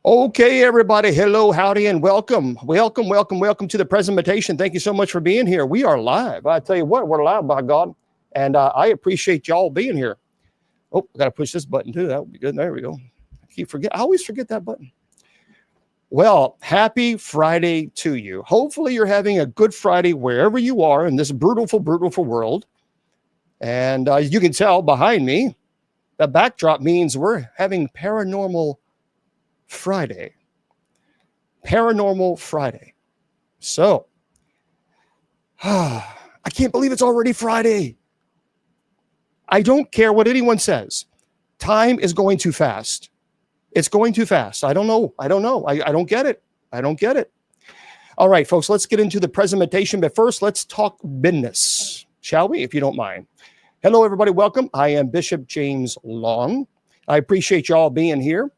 Okay, everybody. Hello, howdy, and welcome. Welcome to the presentation. Thank you so much for being here. We are live. I tell you what, we're live, by God. And I appreciate y'all being here. Oh, I got to push this button too. That would be good. There we go. I always forget that button. Well, happy Friday to you. Hopefully you're having a good Friday wherever you are in this brutal world. And as you can tell behind me, the backdrop means we're having Paranormal Friday. Paranormal Friday. So, I can't believe it's already Friday. I don't care what anyone says. Time is going too fast. It's going too fast. I don't know. I don't get it. All right, folks, let's get into the presentation. But first, let's talk business, shall we, if you don't mind? Hello, everybody. Welcome. I am Bishop James Long. I appreciate you all being here.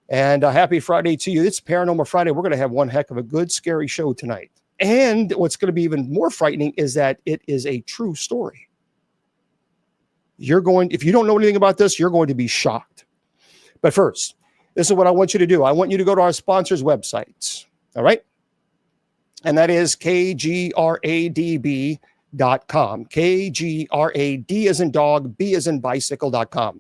And happy Friday to you. It's Paranormal Friday. We're going to have one heck of a good, scary show tonight. And what's going to be even more frightening is that it is a true story. If you don't know anything about this, you're going to be shocked. But first, this is what I want you to do. I want you to go to our sponsors' websites. All right? And that is kgradb.com. KGRAD as in dog, B as in bicycle.com.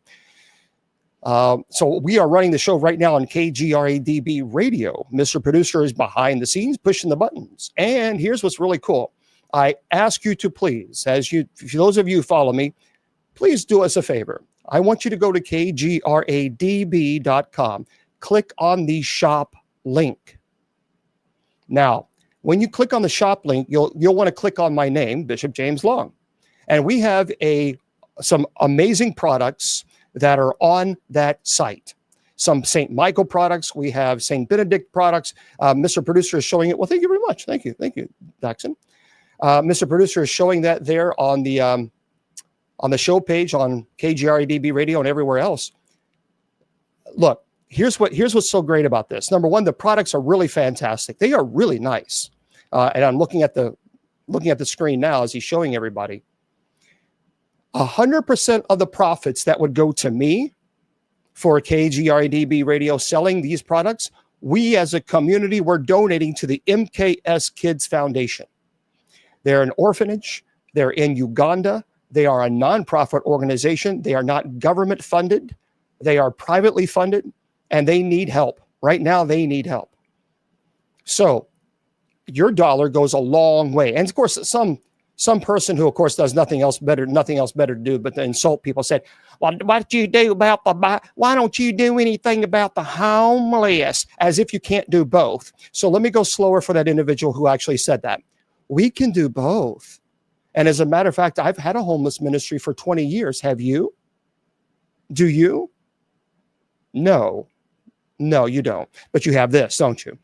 So we are running the show right now on KGRADB radio. Mr. Producer is behind the scenes pushing the buttons. And here's what's really cool. I ask you to please, for those of you who follow me, please do us a favor. I want you to go to kgradb.com. Click on the shop link. Now, when you click on the shop link, you'll want to click on my name, Bishop James Long. And we have some amazing products that are on that site. Some St. Michael products. We have St. Benedict products. Mr. Producer is showing it. Well, thank you very much. Thank you, Daxon. Mr. Producer is showing that there on the show page on KGRADB Radio and everywhere else. Look, here's what's so great about this. Number one, the products are really fantastic. They are really nice. And I'm looking at the screen now as he's showing everybody. 100% of the profits that would go to me for KGRADB Radio selling these products, we as a community, we're donating to the MKS Kids Foundation. They're an orphanage. They're in Uganda. They are a nonprofit organization. They are not government funded. They are privately funded, and they need help. Right now, they need help. So your dollar goes a long way. And of course, some person who, of course, does nothing else better to do but to insult people said, well, why don't you do anything about the homeless? As if you can't do both. So let me go slower for that individual who actually said that. We can do both. And as a matter of fact, I've had a homeless ministry for 20 years. Have you? Do you? No, you don't. But you have this, don't you?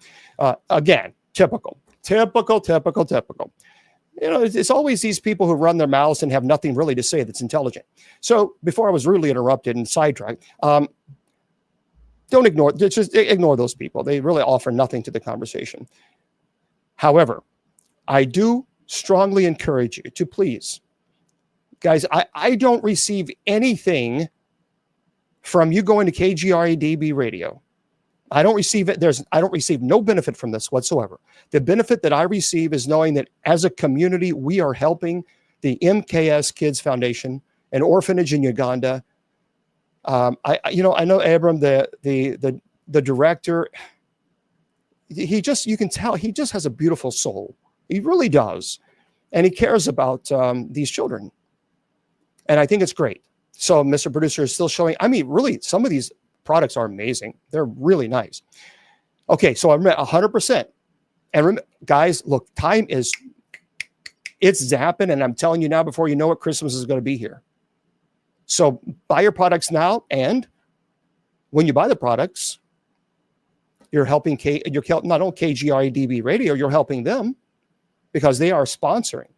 Again, typical. You know, it's always these people who run their mouths and have nothing really to say that's intelligent. So before I was rudely interrupted and sidetracked, just ignore those people. They really offer nothing to the conversation. However, I do strongly encourage you to please, guys, I don't receive anything from you going to KGRADB radio. I don't receive it. I don't receive no benefit from this whatsoever. The benefit that I receive is knowing that as a community, we are helping the MKS Kids Foundation, an orphanage in Uganda. I know Abram, the director. You can tell he just has a beautiful soul. He really does, and he cares about these children. And I think it's great. So, Mr. Producer is still showing. I mean, really, some of these products are amazing. They're really nice. Okay, so I'm at 100%. And guys, look, it's zapping, and I'm telling you now, before you know it, Christmas is going to be here. So buy your products now, and when you buy the products, you're helping not only KGRADB Radio, you're helping them because they are sponsoring.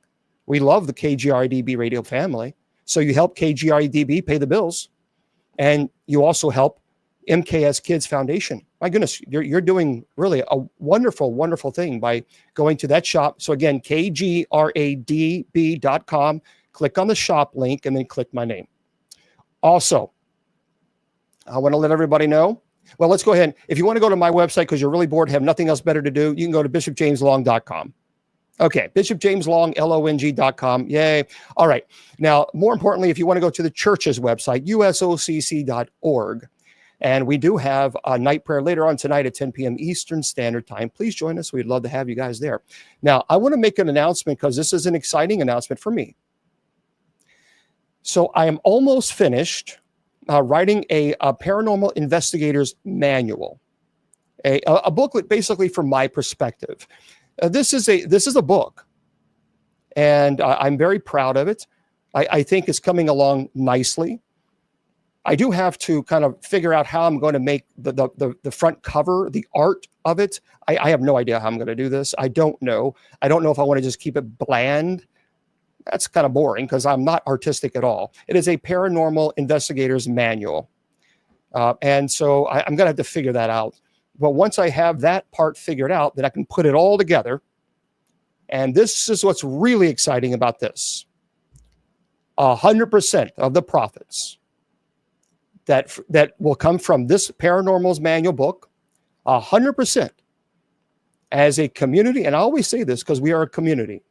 We love the KGRADB Radio family. So you help KGRADB pay the bills, and you also help MKS Kids Foundation. My goodness, you're doing really a wonderful, wonderful thing by going to that shop. So again, kgradb.com, click on the shop link, and then click my name. Also, I want to let everybody know Well, let's go ahead. If you want to go to my website because you're really bored, have nothing else better to do, you can go to bishopjameslong.com. Okay, bishopjameslong.com. Yay. All right. Now, more importantly, if you want to go to the church's website, usocc.org, and we do have a night prayer later on tonight at 10 p.m. Eastern Standard Time. Please join us. We'd love to have you guys there. Now, I want to make an announcement because this is an exciting announcement for me. So I am almost finished writing a paranormal investigator's manual, a booklet basically from my perspective. This is a book, and I'm very proud of it. I think it's coming along nicely. I do have to kind of figure out how I'm going to make the front cover, the art of it. I have no idea how I'm going to do this. I don't know. I don't know if I want to just keep it bland. That's kind of boring because I'm not artistic at all. It is a paranormal investigator's manual. And so I'm going to have to figure that out. But once I have that part figured out, then I can put it all together. And this is what's really exciting about this. 100% of the profits that will come from this Paranormal's Manual book, 100% as a community, and I always say this because we are a community,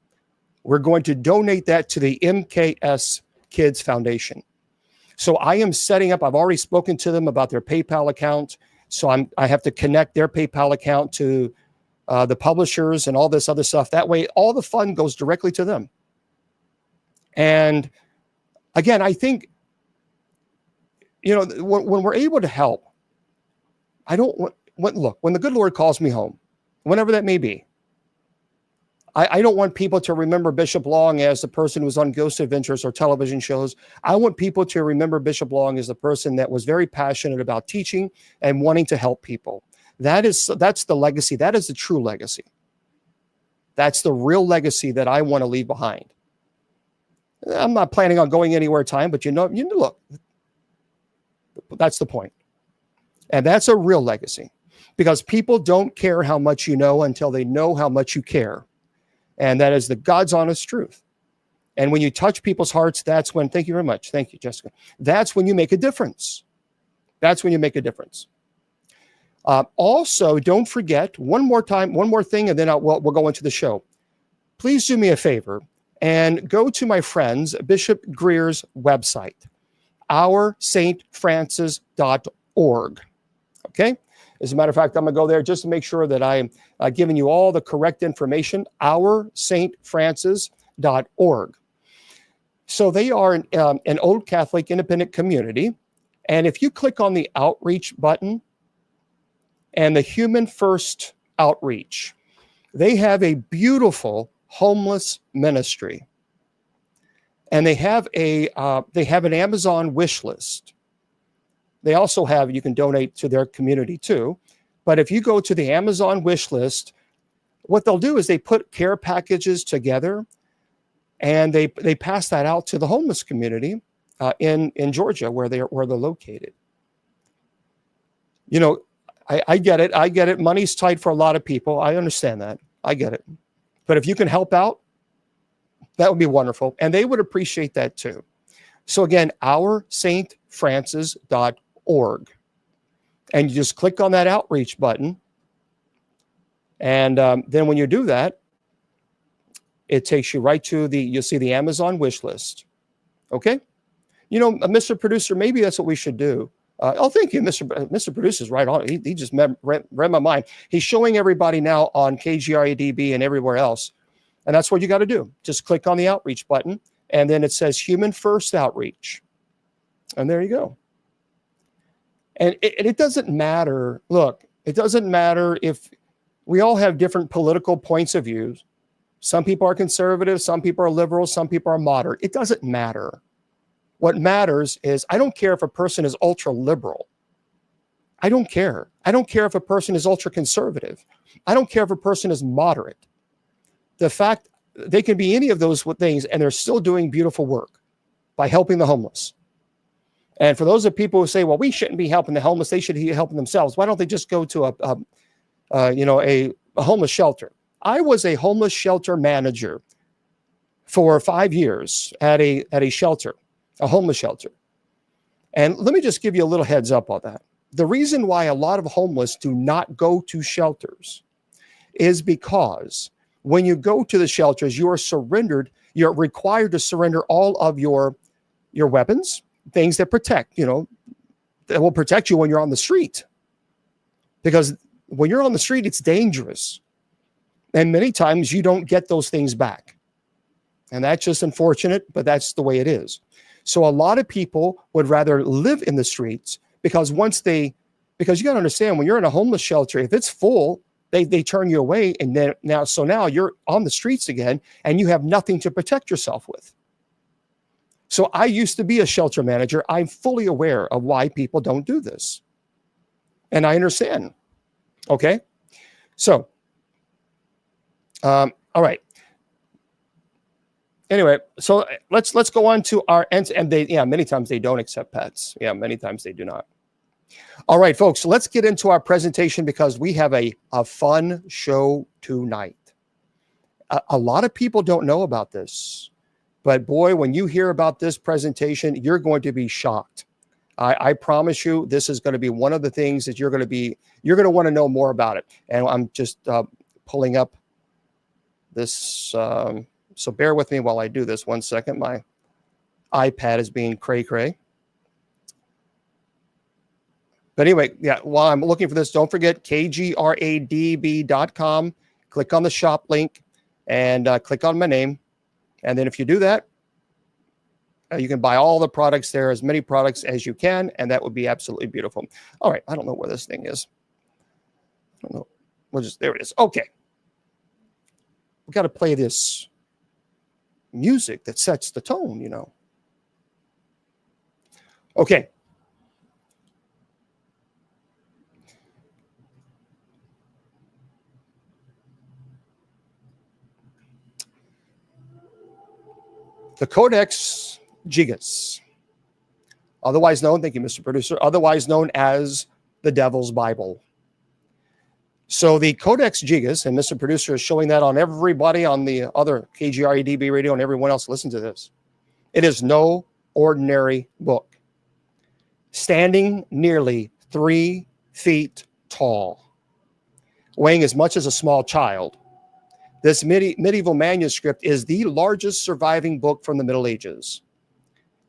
we're going to donate that to the MKS Kids Foundation. So I am setting up, I've already spoken to them about their PayPal account. So I have to connect their PayPal account to the publishers and all this other stuff. That way, all the fund goes directly to them. And again, I think, you know, when we're able to help, look, when the good Lord calls me home, whenever that may be, I don't want people to remember Bishop Long as the person who was on Ghost Adventures or television shows. I want people to remember Bishop Long as the person that was very passionate about teaching and wanting to help people. That's the legacy. That is the true legacy. That's the real legacy that I want to leave behind. I'm not planning on going anywhere time, but look, that's the point. And that's a real legacy because people don't care how much you know until they know how much you care. And that is the God's honest truth. And when you touch people's hearts, that's when, thank you very much. Thank you, Jessica. That's when you make a difference. That's when you make a difference. Also, don't forget one more thing, and then we'll go into the show. Please do me a favor and go to my friend's Bishop Greer's website, ourstfrancis.org. Okay? As a matter of fact, I'm going to go there just to make sure that I'm giving you all the correct information, ourstfrancis.org. So they are an old Catholic independent community. And if you click on the outreach button and the Human First Outreach, they have a beautiful homeless ministry. And they have an Amazon wish list. They also have, you can donate to their community too. But if you go to the Amazon wish list, what they'll do is they put care packages together and they pass that out to the homeless community in Georgia where they're located. You know, I get it. I get it. Money's tight for a lot of people. I understand that. I get it. But if you can help out, that would be wonderful. And they would appreciate that too. So again, ourstfrancis.org. And you just click on that outreach button. And then when you do that, it takes you right to you'll see the Amazon wish list. Okay? You know, Mr. Producer, maybe that's what we should do. Thank you, Mr. Producer's right on. He just read my mind. He's showing everybody now on KGRADB and everywhere else. And that's what you got to do. Just click on the outreach button. And then it says Human First Outreach. And there you go. And it doesn't matter. Look, it doesn't matter if we all have different political points of view. Some people are conservative. Some people are liberal. Some people are moderate. It doesn't matter. What matters is I don't care if a person is ultra liberal. I don't care. I don't care if a person is ultra conservative. I don't care if a person is moderate. The fact they can be any of those things and they're still doing beautiful work by helping the homeless. And for those of people who say, well, we shouldn't be helping the homeless, they should be helping themselves. Why don't they just go to a homeless shelter? I was a homeless shelter manager for 5 years at a shelter, a homeless shelter. And let me just give you a little heads up on that. The reason why a lot of homeless do not go to shelters is because when you go to the shelters, you're required to surrender all of your weapons, things that protect, that will protect you when you're on the street. Because when you're on the street, it's dangerous. And many times you don't get those things back. And that's just unfortunate, but that's the way it is. So a lot of people would rather live in the streets because you got to understand, when you're in a homeless shelter, if it's full, they turn you away. And then now you're on the streets again and you have nothing to protect yourself with. So I used to be a shelter manager. I'm fully aware of why people don't do this. And I understand. Okay. So, all right. Anyway, so let's go on to our ends. And many times they don't accept pets. Yeah, many times they do not. All right, folks, let's get into our presentation because we have a fun show tonight. A lot of people don't know about this, but boy, when you hear about this presentation, you're going to be shocked. I promise you, this is going to be one of the things that you're going to want to know more about it. And I'm just pulling up this. So bear with me while I do this. 1 second. My iPad is being cray-cray. But anyway, yeah, while I'm looking for this, don't forget kgradb.com. Click on the shop link and click on my name. And then if you do that, you can buy all the products there, as many products as you can, and that would be absolutely beautiful. All right, I don't know where this thing is. I don't know. There it is. Okay. We got to play this music that sets the tone, Okay. The Codex Gigas, otherwise known, thank you, Mr. Producer, otherwise known as the Devil's Bible. So the Codex Gigas, and Mr. Producer is showing that on everybody on the other KGREDB radio and everyone else listen to this. It is no ordinary book. Standing nearly 3 feet tall, weighing as much as a small child, this medieval manuscript is the largest surviving book from the Middle Ages.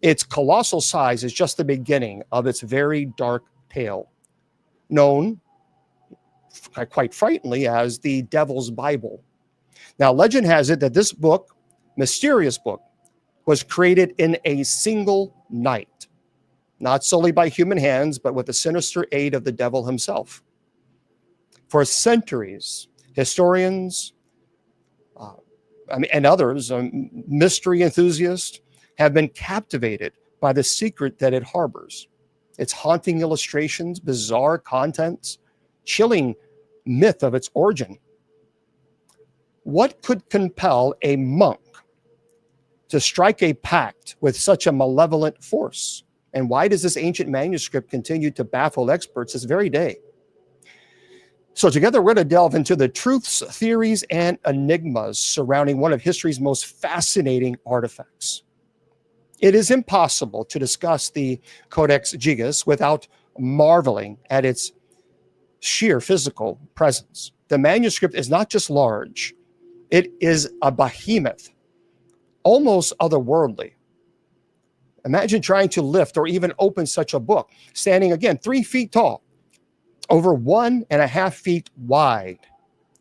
Its colossal size is just the beginning of its very dark tale, known quite frighteningly as the Devil's Bible. Now, legend has it that this book, mysterious book, was created in a single night, not solely by human hands, but with the sinister aid of the devil himself. For centuries, historians and others, mystery enthusiasts, have been captivated by the secret that it harbors. Its haunting illustrations, bizarre contents, chilling myth of its origin. What could compel a monk to strike a pact with such a malevolent force? And why does this ancient manuscript continue to baffle experts this very day? So together, we're going to delve into the truths, theories, and enigmas surrounding one of history's most fascinating artifacts. It is impossible to discuss the Codex Gigas without marveling at its sheer physical presence. The manuscript is not just large, it is a behemoth, almost otherworldly. Imagine trying to lift or even open such a book, standing again 3 feet tall, over 1.5 feet wide,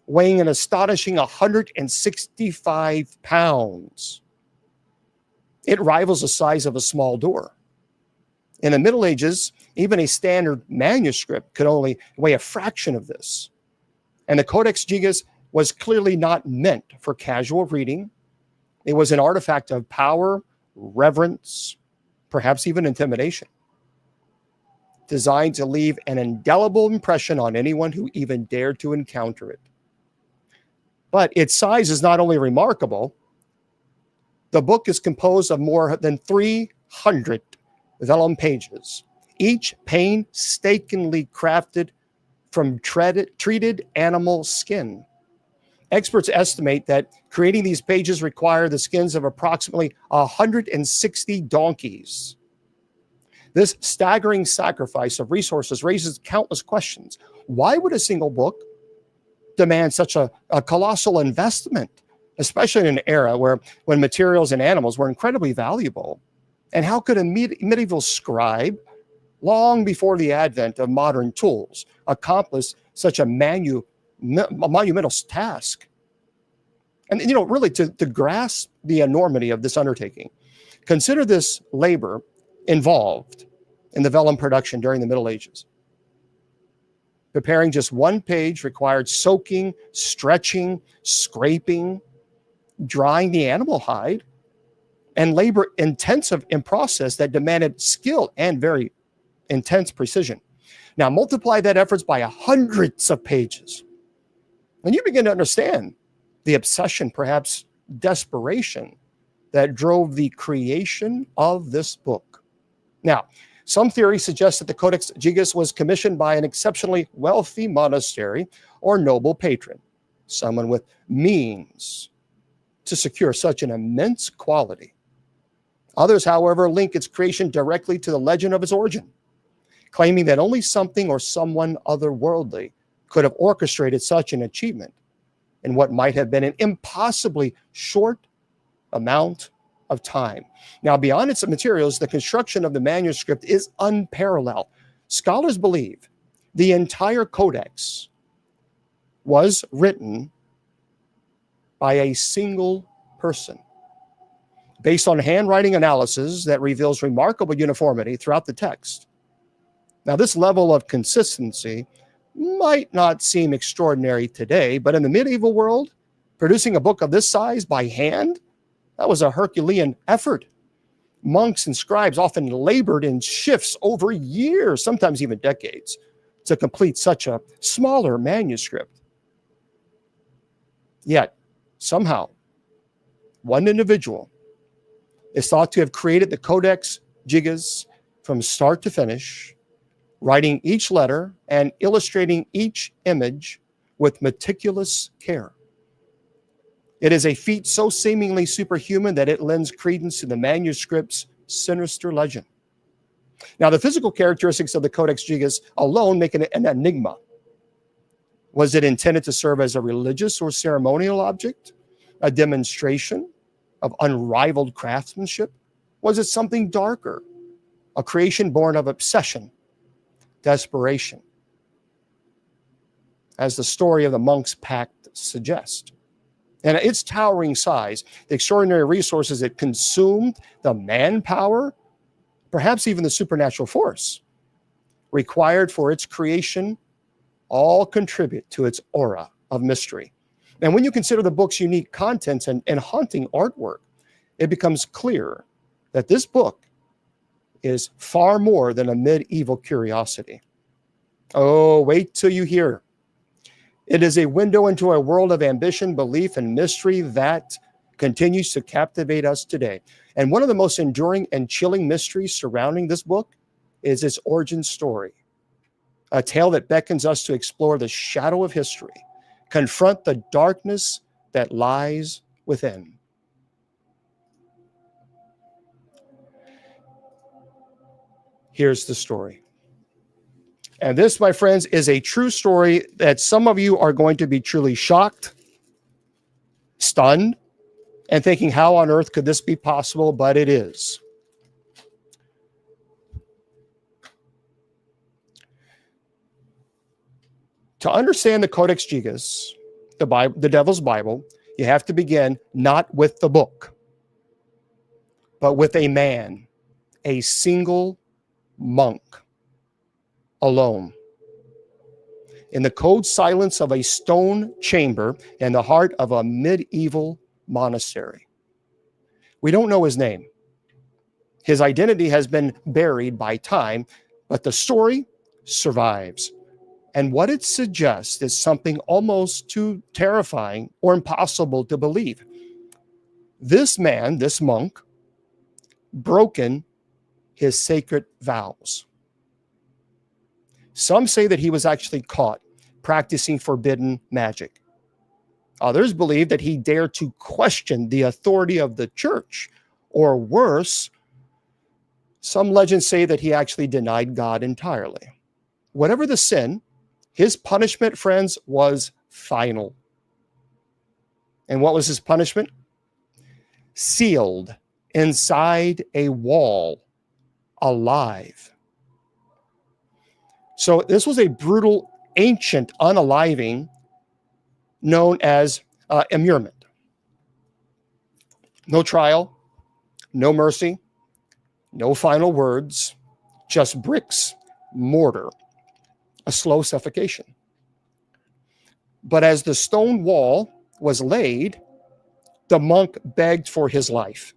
weighing an astonishing 165 pounds. It rivals the size of a small door. In the Middle Ages, even a standard manuscript could only weigh a fraction of this. And the Codex Gigas was clearly not meant for casual reading. It was an artifact of power, reverence, perhaps even intimidation, designed to leave an indelible impression on anyone who even dared to encounter it. But its size is not only remarkable, the book is composed of more than 300 vellum pages, each painstakingly crafted from treated animal skin. Experts estimate that creating these pages require the skins of approximately 160 donkeys. This staggering sacrifice of resources raises countless questions. Why would a single book demand such a colossal investment, especially in an era when materials and animals were incredibly valuable? And how could a medieval scribe, long before the advent of modern tools, accomplish such a monumental task? And, really to grasp the enormity of this undertaking, consider this labor involved in the vellum production during the Middle Ages. Preparing just one page required soaking, stretching, scraping, drying the animal hide, and labor intensive in process that demanded skill and very intense precision. Now multiply that efforts by hundreds of pages, and you begin to understand the obsession, perhaps desperation, that drove the creation of this book. Now, some theories suggest that the Codex Gigas was commissioned by an exceptionally wealthy monastery or noble patron, someone with means to secure such an immense quality. Others, however, link its creation directly to the legend of its origin, claiming that only something or someone otherworldly could have orchestrated such an achievement in what might have been an impossibly short amount of time. Now, beyond its materials, the construction of the manuscript is unparalleled. Scholars believe the entire codex was written by a single person, based on handwriting analysis that reveals remarkable uniformity throughout the text. Now, this level of consistency might not seem extraordinary today, but in the medieval world, producing a book of this size by hand, that was a Herculean effort. Monks and scribes often labored in shifts over years, sometimes even decades, to complete such a smaller manuscript. Yet, somehow, one individual is thought to have created the Codex Gigas from start to finish, writing each letter and illustrating each image with meticulous care. It is a feat so seemingly superhuman that it lends credence to the manuscript's sinister legend. Now, the physical characteristics of the Codex Gigas alone make it an enigma. Was it intended to serve as a religious or ceremonial object, a demonstration of unrivaled craftsmanship? Was it something darker, a creation born of obsession, desperation, as the story of the monk's pact suggests? And its towering size, the extraordinary resources it consumed, the manpower, perhaps even the supernatural force required for its creation, all contribute to its aura of mystery. And when you consider the book's unique contents and haunting artwork, it becomes clear that this book is far more than a medieval curiosity. Oh, wait till you hear. It is a window into a world of ambition, belief, and mystery that continues to captivate us today. And one of the most enduring and chilling mysteries surrounding this book is its origin story, a tale that beckons us to explore the shadow of history, confront the darkness that lies within. Here's the story. And this, my friends, is a true story that some of you are going to be truly shocked, stunned, and thinking, how on earth could this be possible? But it is. To understand the Codex Gigas, the Bible, the Devil's Bible, you have to begin not with the book, but with a man, a single monk, alone, in the cold silence of a stone chamber in the heart of a medieval monastery. We don't know his name. His identity has been buried by time, but the story survives. And what it suggests is something almost too terrifying or impossible to believe. This man, this monk, broken his sacred vows. Some say that he was actually caught practicing forbidden magic. Others believe that he dared to question the authority of the church, or worse, Some legends say that he actually denied God entirely. Whatever the sin, his punishment, friends, was final. And what was his punishment? Sealed inside a wall, alive. So this was a brutal, ancient unaliving known as immurement. No trial, no mercy, no final words, just bricks, mortar, a slow suffocation. But as the stone wall was laid, the monk begged for his life.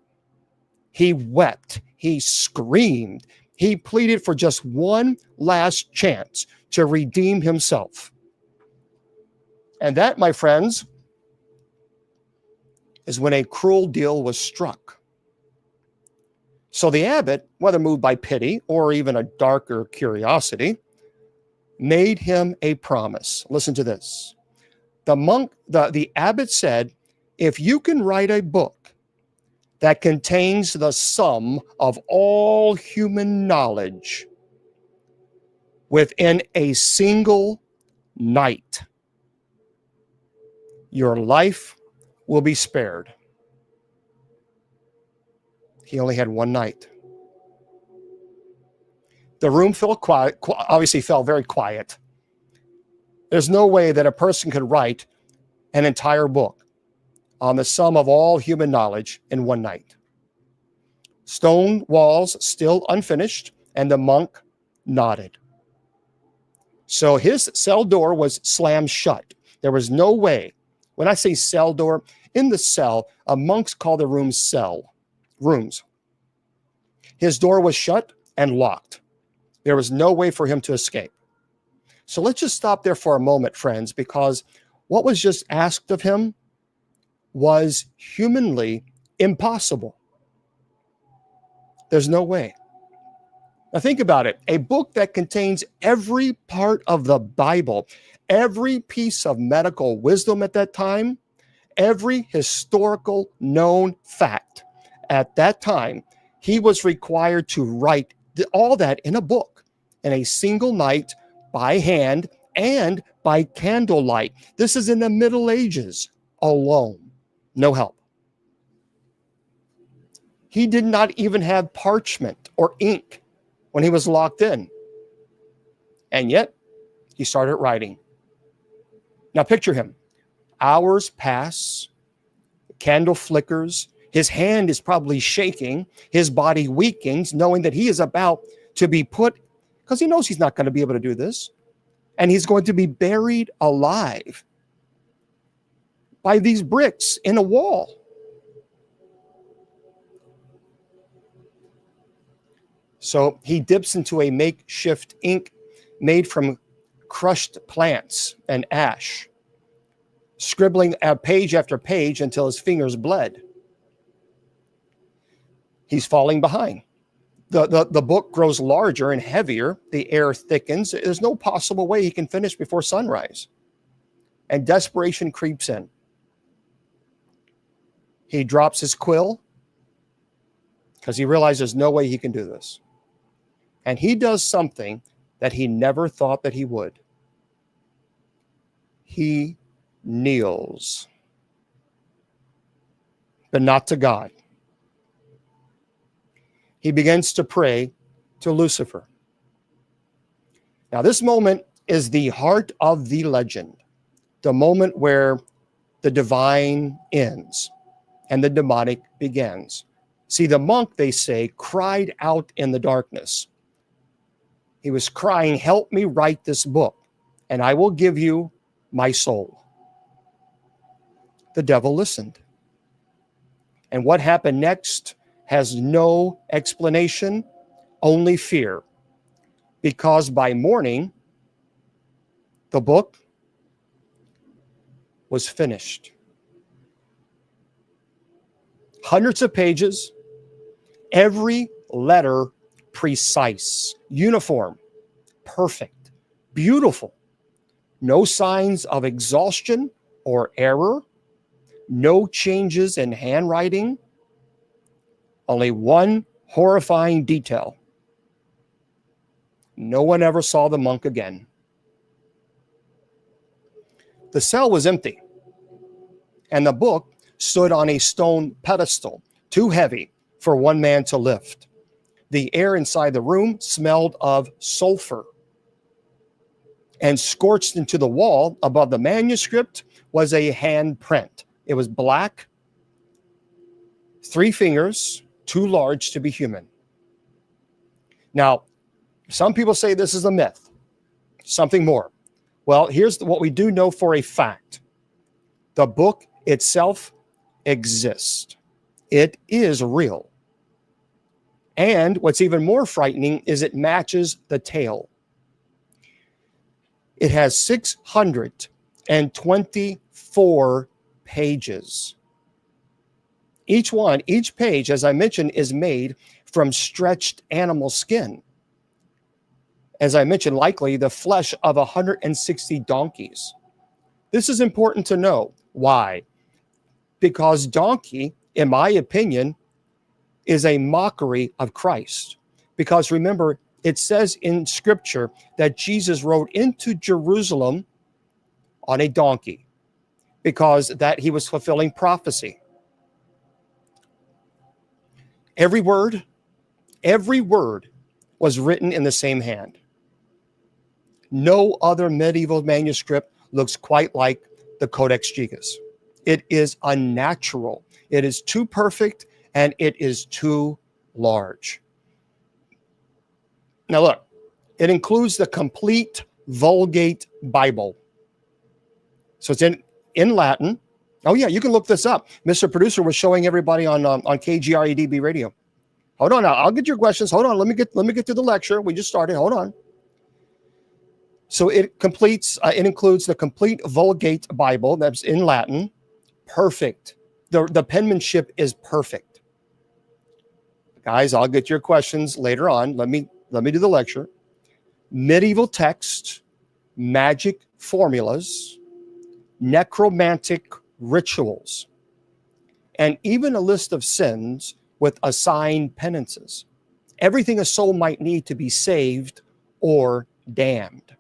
He wept, he screamed, he pleaded for just one last chance to redeem himself. And that, my friends, is when a cruel deal was struck. So the abbot, whether moved by pity or even a darker curiosity, made him a promise. Listen to this. The abbot said, if you can write a book that contains the sum of all human knowledge within a single night, your life will be spared. He only had one night. The room obviously felt very quiet. There's no way that a person could write an entire book on the sum of all human knowledge in one night. Stone walls still unfinished, and the monk nodded. So his cell door was slammed shut. There was no way. When I say cell door, in the cell, monks call the rooms rooms. His door was shut and locked. There was no way for him to escape. So let's just stop there for a moment, friends, because what was just asked of him was humanly impossible. There's no way. Now think about it. A book that contains every part of the Bible, every piece of medical wisdom at that time, every historical known fact at that time, he was required to write all that in a book in a single night by hand and by candlelight. This is in the Middle Ages, alone, no help. He did not even have parchment or ink when he was locked in. And yet, he started writing. Now picture him. Hours pass, the candle flickers, his hand is probably shaking, his body weakens, knowing that he is about to be put, because he knows he's not going to be able to do this, and he's going to be buried alive by these bricks in a wall. So he dips into a makeshift ink made from crushed plants and ash, scribbling page after page until his fingers bled. He's falling behind. The book grows larger and heavier. The air thickens. There's no possible way he can finish before sunrise. And desperation creeps in. He drops his quill because he realizes there's no way he can do this. And he does something that he never thought that he would. He kneels, but not to God. He begins to pray to Lucifer. Now, this moment is the heart of the legend, the moment where the divine ends and the demonic begins. See, the monk, they say, cried out in the darkness. He was crying, "Help me write this book, and I will give you my soul." The devil listened. And what happened next has no explanation, only fear. Because by morning, the book was finished. Hundreds of pages, every letter precise, uniform, perfect, beautiful. No signs of exhaustion or error, no changes in handwriting. Only one horrifying detail. No one ever saw the monk again. The cell was empty, and the book stood on a stone pedestal, too heavy for one man to lift. The air inside the room smelled of sulfur. And scorched into the wall above the manuscript was a handprint. It was black, 3 fingers, too large to be human. Now, some people say this is a myth, something more. Well, here's what we do know for a fact. The book itself exists. It is real. And what's even more frightening is it matches the tale. It has 624 pages. Each page, as I mentioned, is made from stretched animal skin. As I mentioned, likely the flesh of 160 donkeys. This is important to know. Why? Because donkey, in my opinion, is a mockery of Christ. Because remember, it says in Scripture that Jesus rode into Jerusalem on a donkey because that he was fulfilling prophecy. Every word was written in the same hand. No other medieval manuscript looks quite like the Codex Gigas. It is unnatural. It is too perfect, and it is too large. Now look, it includes the complete Vulgate Bible. So it's in Latin. Oh yeah, you can look this up. Mr. Producer was showing everybody on KGREDB radio. Hold on, I'll get your questions. Hold on, let me get to the lecture. We just started. Hold on. So it includes the complete Vulgate Bible that's in Latin. Perfect. The penmanship is perfect. Guys, I'll get your questions later on. Let me do the lecture. Medieval text, magic formulas, necromantic rituals, and even a list of sins with assigned penances. Everything a soul might need to be saved or damned.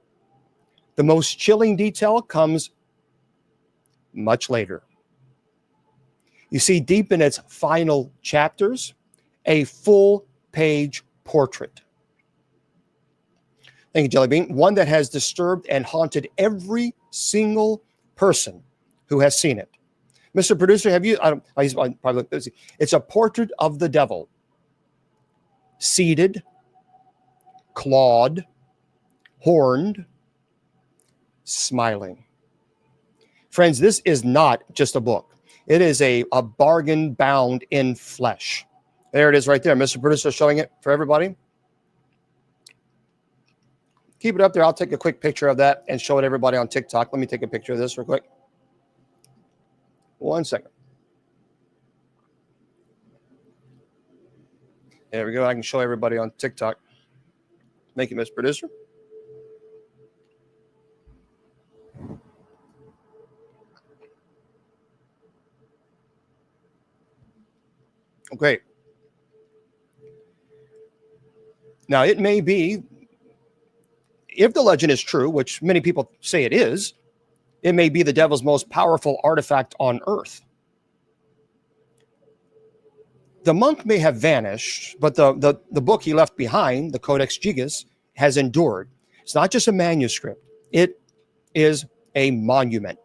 The most chilling detail comes much later. You see, deep in its final chapters, a full-page portrait. Thank you, Jelly Bean. One that has disturbed and haunted every single person who has seen it. Mr. Producer, have you? He's probably busy. It's a portrait of the devil, seated, clawed, horned, smiling. Friends, this is not just a book. It is a bargain bound in flesh. There it is right there. Mr. Producer showing it for everybody. Keep it up there. I'll take a quick picture of that and show it everybody on TikTok. Let me take a picture of this real quick. 1 second. There we go. I can show everybody on TikTok. Thank you, Mr. Producer. Okay. Now, it may be, if the legend is true, which many people say it is, it may be the devil's most powerful artifact on earth. The monk may have vanished, but the book he left behind, the Codex Gigas, has endured. It's not just a manuscript. It is a monument.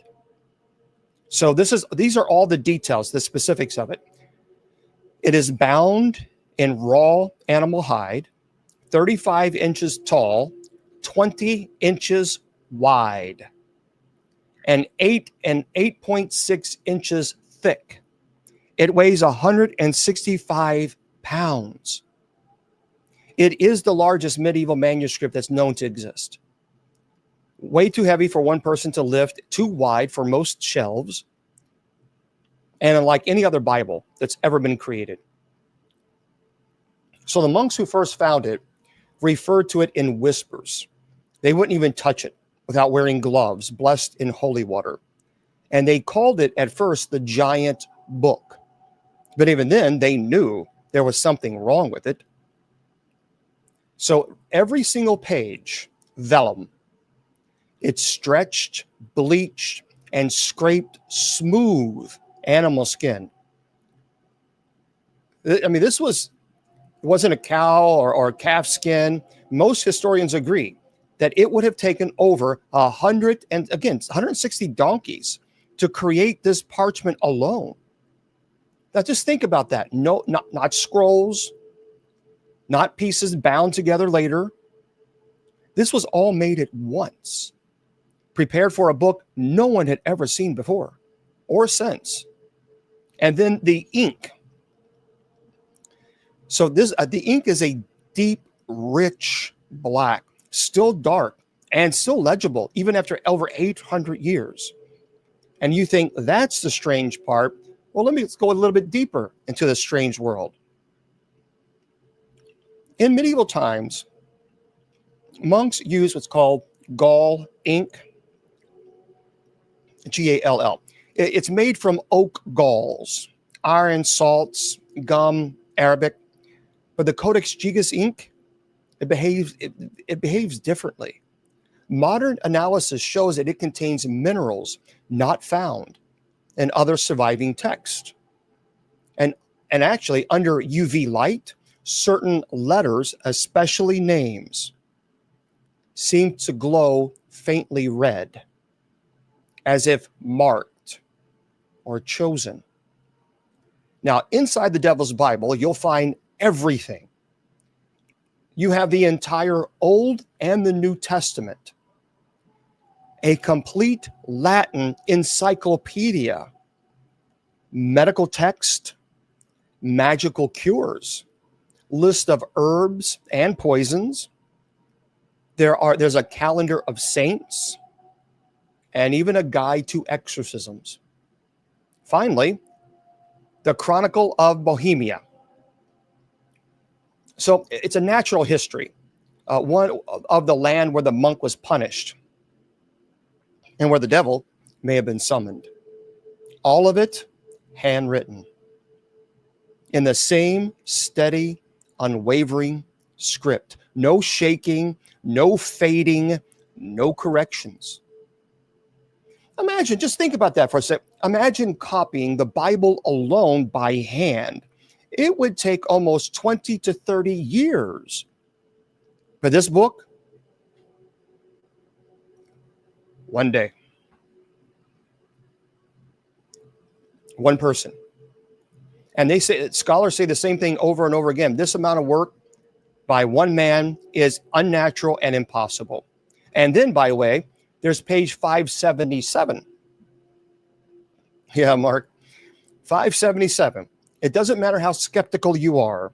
So these are all the details, the specifics of it. It is bound in raw animal hide, 35 inches tall, 20 inches wide, and 8.6 inches thick. It weighs 165 pounds. It is the largest medieval manuscript that's known to exist. Way too heavy for one person to lift, too wide for most shelves, and unlike any other Bible that's ever been created. So the monks who first found it referred to it in whispers. They wouldn't even touch it without wearing gloves, blessed in holy water. And they called it at first the giant book. But even then, they knew there was something wrong with it. So every single page, vellum, it's stretched, bleached, and scraped smooth animal skin. I mean, this wasn't a cow or a calf skin. Most historians agree that it would have taken over 160 donkeys to create this parchment alone. Now, just think about that. No, not scrolls, not pieces bound together later. This was all made at once, prepared for a book no one had ever seen before or since. And then the ink. So the ink is a deep, rich black, still dark and still legible, even after over 800 years. And you think that's the strange part. Well, let's go a little bit deeper into the strange world. In medieval times, monks used what's called gall ink, Gall. It's made from oak galls, iron salts, gum, Arabic. But the Codex Gigas ink, it behaves differently. Modern analysis shows that it contains minerals not found in other surviving texts. And actually, under UV light, certain letters, especially names, seem to glow faintly red, as if marked or chosen. Now, inside the Devil's Bible, you'll find everything. You have the entire Old and the New Testament, a complete Latin encyclopedia, medical text, magical cures, list of herbs and poisons. There's a calendar of saints, and even a guide to exorcisms. Finally, the Chronicle of Bohemia. So it's a natural history, one of the land where the monk was punished and where the devil may have been summoned. All of it handwritten in the same steady, unwavering script. No shaking, no fading, no corrections. Imagine, just think about that for a sec. Imagine copying the Bible alone by hand. It would take almost 20 to 30 years. But this book, one day, one person. And scholars say the same thing over and over again. This amount of work by one man is unnatural and impossible. And then, by the way, there's page 577. Yeah, Mark, 577. It doesn't matter how skeptical you are.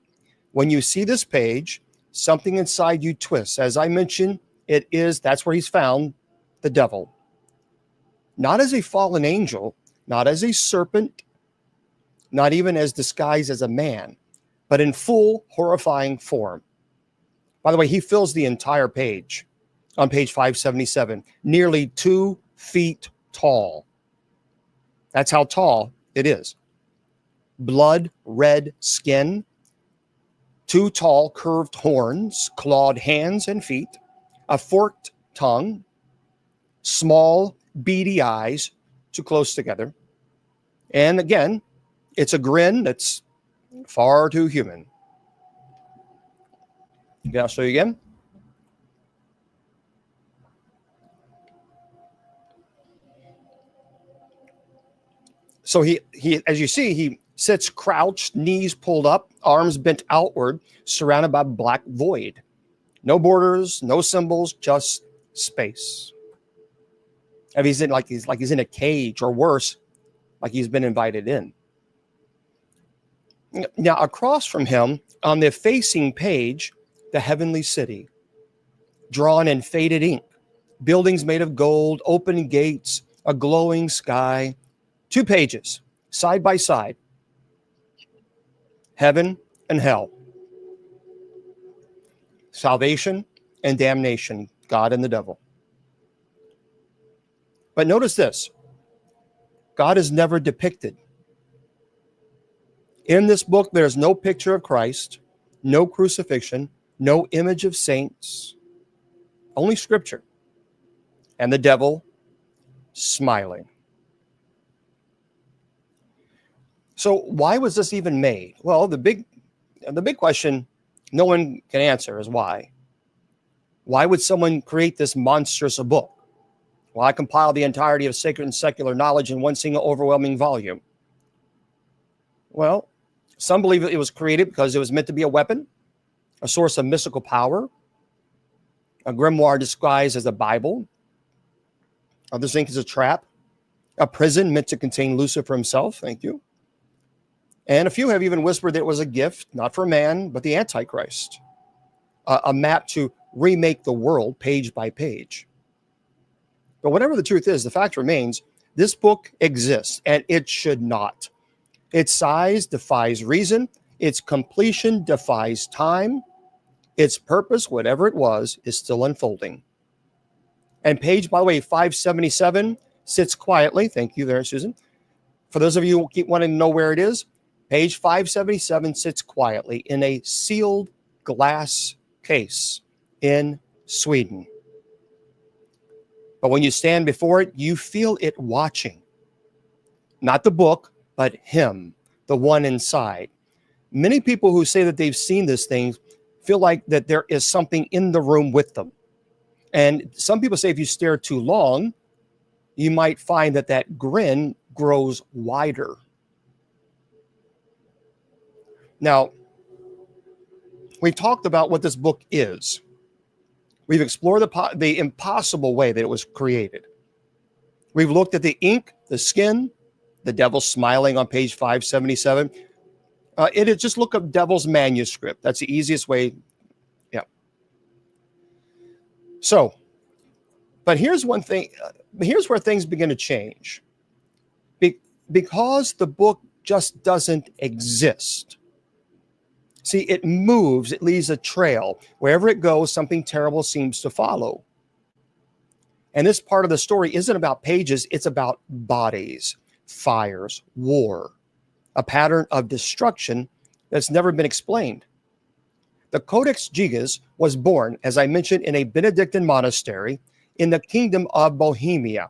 When you see this page, something inside you twists. As I mentioned, that's where he's found the devil. Not as a fallen angel, not as a serpent, not even as disguised as a man, but in full horrifying form. By the way, he fills the entire page on page 577, nearly 2 feet tall. That's how tall it is. Blood red skin, 2 tall curved horns, clawed hands and feet, a forked tongue, small beady eyes too close together. And again, it's a grin that's far too human. Okay, I'll show you again. So he, as you see, he sits crouched, knees pulled up, arms bent outward, surrounded by black void. No borders, no symbols, just space. And he's in in a cage, or worse, like he's been invited in. Now, across from him, on the facing page, the heavenly city, drawn in faded ink, buildings made of gold, open gates, a glowing sky, 2 pages, side by side, heaven and hell, salvation and damnation, God and the devil. But notice this, God is never depicted. In this book, there's no picture of Christ, no crucifixion, no image of saints, only scripture, and the devil smiling. So why was this even made? Well, the big question no one can answer is why. Why would someone create this monstrous book? Well, I compiled the entirety of sacred and secular knowledge in one single overwhelming volume. Well, some believe it was created because it was meant to be a weapon, a source of mystical power, a grimoire disguised as a Bible. Others think it's a trap, a prison meant to contain Lucifer himself. Thank you. And a few have even whispered that it was a gift, not for man, but the Antichrist, a map to remake the world page by page. But whatever the truth is, the fact remains, this book exists, and it should not. Its size defies reason. Its completion defies time. Its purpose, whatever it was, is still unfolding. And page, by the way, 577 sits quietly. Thank you there, Susan. For those of you who keep wanting to know where it is, page 577 sits quietly in a sealed glass case in Sweden. But when you stand before it, you feel it watching. Not the book, but him, the one inside. Many people who say that they've seen this thing feel like that there is something in the room with them. And some people say if you stare too long, you might find that that grin grows wider. Now, we've talked about what this book is. We've explored the impossible way that it was created. We've looked at the ink, the skin, the devil smiling on page 577. It is just look up Devil's Manuscript. That's the easiest way. Yeah. So, but here's one thing. Here's where things begin to change. Because the book just doesn't exist. See, it moves, it leaves a trail. Wherever it goes, something terrible seems to follow. And this part of the story isn't about pages, it's about bodies, fires, war, a pattern of destruction that's never been explained. The Codex Gigas was born, as I mentioned, in a Benedictine monastery in the kingdom of Bohemia.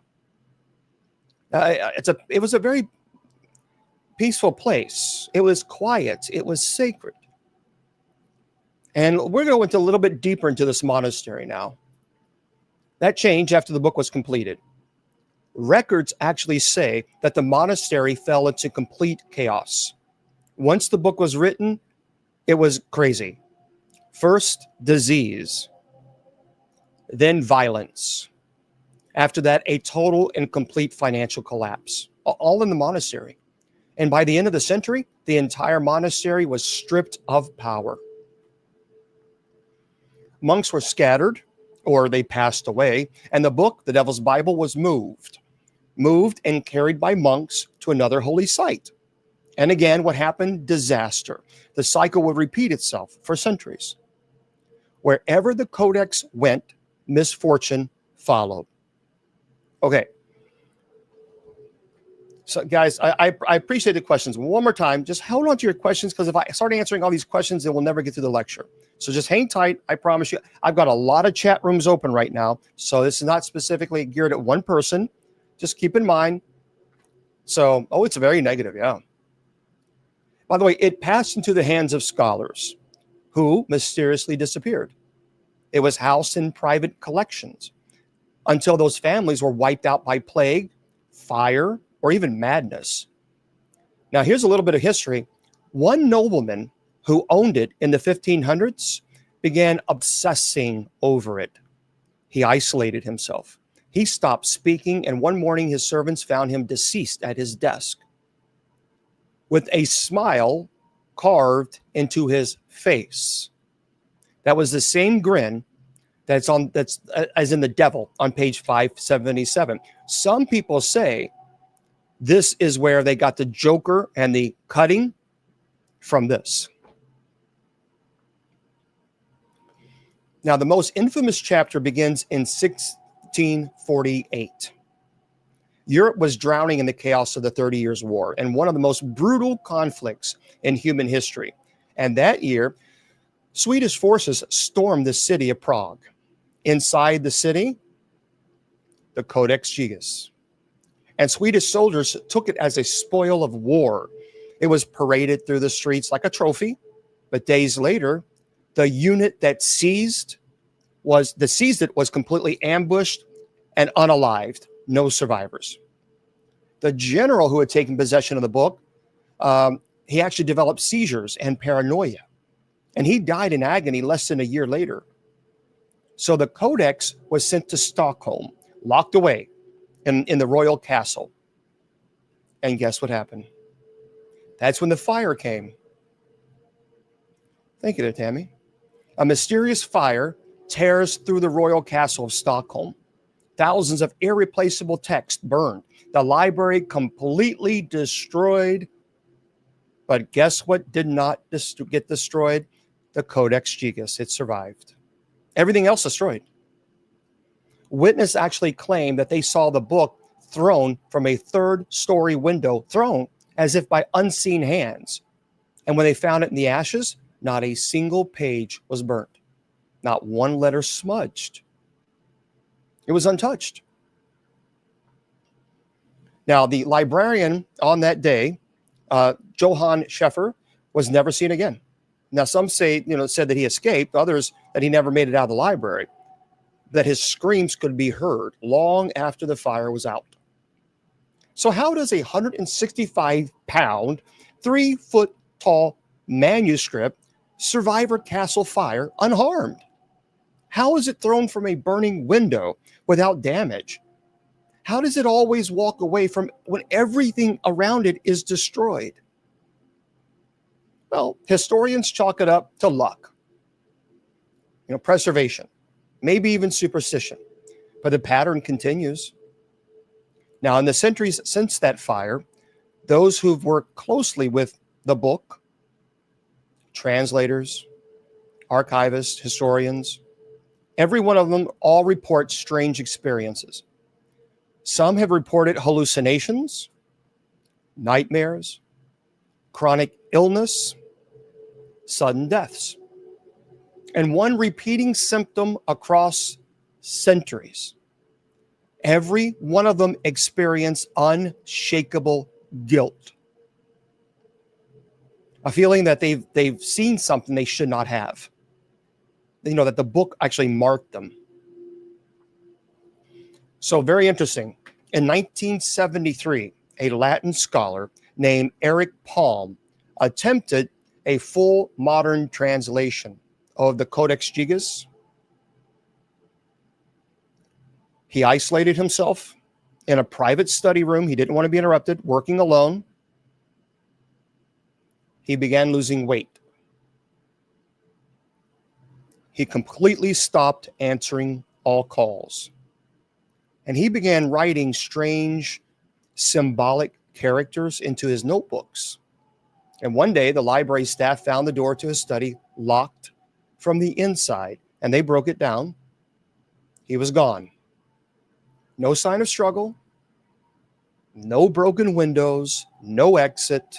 It was a very peaceful place. It was quiet. It was sacred. And we're going to go into a little bit deeper into this monastery now. That changed after the book was completed. Records actually say that the monastery fell into complete chaos. Once the book was written, it was crazy. First, disease. Then violence. After that, a total and complete financial collapse. All in the monastery. And by the end of the century, the entire monastery was stripped of power. Monks were scattered, or they passed away, and the book, the Devil's Bible, was moved and carried by monks to another holy site. And again, what happened? Disaster. The cycle would repeat itself for centuries. Wherever the codex went, misfortune followed. Okay. So guys, I appreciate the questions. One more time, just hold on to your questions, because if I start answering all these questions, then we'll never get through the lecture. So just hang tight. I promise you. I've got a lot of chat rooms open right now. So this is not specifically geared at one person. Just keep in mind. So, it's very negative. Yeah. By the way, it passed into the hands of scholars who mysteriously disappeared. It was housed in private collections until those families were wiped out by plague, fire, or even madness. Now, here's a little bit of history. One nobleman who owned it in the 1500s began obsessing over it. He isolated himself. He stopped speaking, and one morning his servants found him deceased at his desk with a smile carved into his face. That was the same grin that's as in the devil on page 577. Some people say this is where they got the Joker and the cutting from this. Now, the most infamous chapter begins in 1648. Europe was drowning in the chaos of the 30 Years' War, and one of the most brutal conflicts in human history. And that year, Swedish forces stormed the city of Prague. Inside the city, the Codex Gigas. And Swedish soldiers took it as a spoil of war. It was paraded through the streets like a trophy. But days later, the unit that seized it was completely ambushed and unalived. No survivors. The general who had taken possession of the book, he actually developed seizures and paranoia. And he died in agony less than a year later. So the Codex was sent to Stockholm, locked away in the royal castle. And guess what happened? That's when the fire came. Thank you there, Tammy. A mysterious fire tears through the royal castle of Stockholm. Thousands of irreplaceable texts burned. The library completely destroyed. But guess what did not get destroyed? The Codex Gigas. It survived. Everything else destroyed. Witnesses actually claimed that they saw the book thrown from a third-story window, thrown as if by unseen hands. And when they found it in the ashes, not a single page was burnt. Not one letter smudged. It was untouched. Now, the librarian on that day, Johann Scheffer, was never seen again. Now, some say, said that he escaped. Others that he never made it out of the library. That his screams could be heard long after the fire was out. So how does a 165-pound, 3-foot-tall manuscript survive a castle fire unharmed? How is it thrown from a burning window without damage? How does it always walk away from when everything around it is destroyed? Well, historians chalk it up to luck, preservation, maybe even superstition, but the pattern continues. Now, in the centuries since that fire, those who've worked closely with the book, translators, archivists, historians, every one of them all report strange experiences. Some have reported hallucinations, nightmares, chronic illness, sudden deaths, and one repeating symptom across centuries. Every one of them experience unshakable guilt. A feeling that they've seen something they should not have. That the book actually marked them. So very interesting. In 1973, a Latin scholar named Eric Palm attempted a full modern translation of the Codex Gigas. He isolated himself in a private study room. He didn't want to be interrupted, working alone. He began losing weight. He completely stopped answering all calls. And he began writing strange symbolic characters into his notebooks. And one day, the library staff found the door to his study locked from the inside, and they broke it down. He was gone. No sign of struggle, no broken windows, no exit.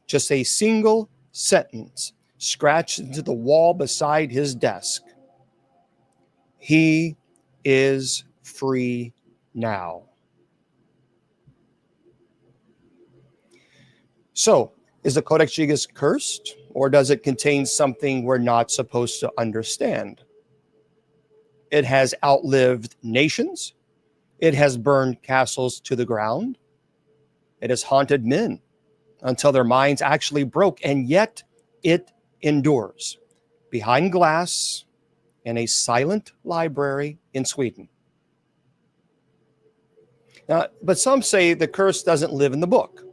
Just a single sentence scratched into the wall beside his desk. He is free now. So, is the Codex Gigas cursed, or does it contain something we're not supposed to understand? It has outlived nations. It has burned castles to the ground. It has haunted men until their minds actually broke, and yet it endures behind glass in a silent library in Sweden. Now, but some say the curse doesn't live in the book.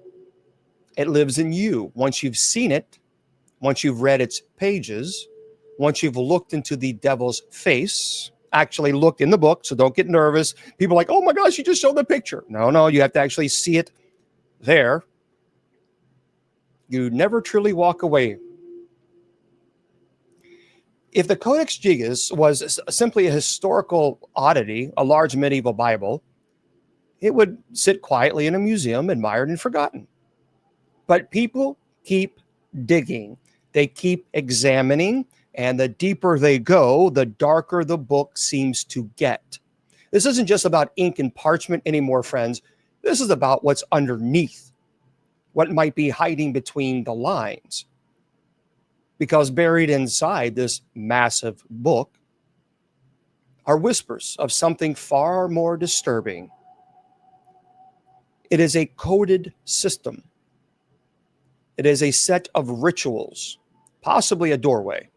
It lives in you. Once you've seen it, once you've read its pages, once you've looked into the devil's face, actually looked in the book, so don't get nervous. People are like, oh my gosh, you just showed the picture. No, you have to actually see it there. You never truly walk away. If the Codex Gigas was simply a historical oddity, a large medieval Bible, it would sit quietly in a museum, admired and forgotten. But people keep digging. They keep examining, and the deeper they go, the darker the book seems to get. This isn't just about ink and parchment anymore, friends. This is about what's underneath, what might be hiding between the lines. Because buried inside this massive book are whispers of something far more disturbing. It is a coded system. It is a set of rituals, possibly a doorway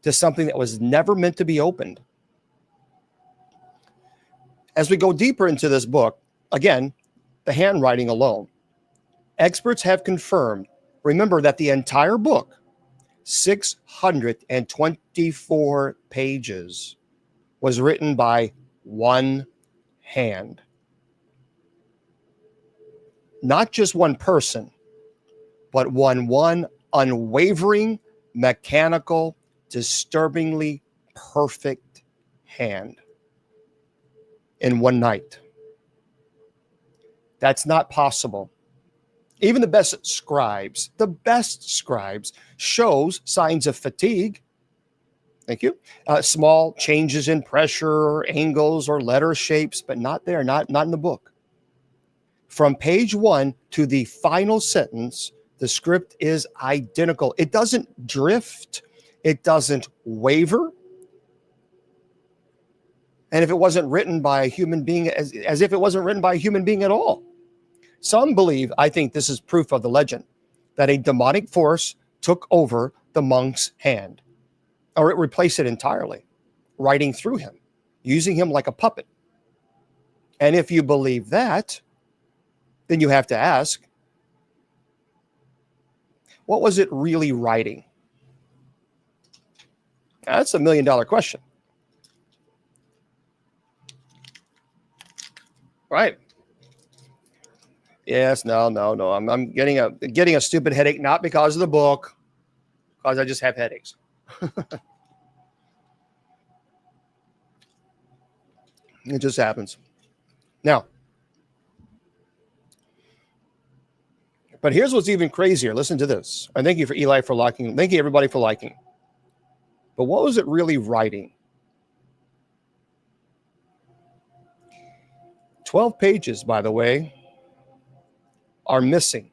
to something that was never meant to be opened. As we go deeper into this book, again, the handwriting alone, experts have confirmed, remember that the entire book, 624 pages, was written by one hand. Not just one person, but one unwavering, mechanical, disturbingly perfect hand in one night. That's not possible. Even the best scribes shows signs of fatigue. Thank you. Small changes in pressure, angles, or letter shapes, but not there, not in the book. From page 1 to the final sentence, the script is identical. It doesn't drift. It doesn't waver. And if it wasn't written by a human being, as if it wasn't written by a human being at all. Some believe, I think this is proof of the legend, that a demonic force took over the monk's hand, or it replaced it entirely, writing through him, using him like a puppet. And if you believe that, then you have to ask, what was it really writing? That's $1 million question. Right. Yes, no. I'm getting a stupid headache, not because of the book, because I just have headaches. It just happens. Now, but here's what's even crazier. Listen to this. And thank you for Eli for liking. Thank you, everybody, for liking. But what was it really writing? 12 pages, by the way, are missing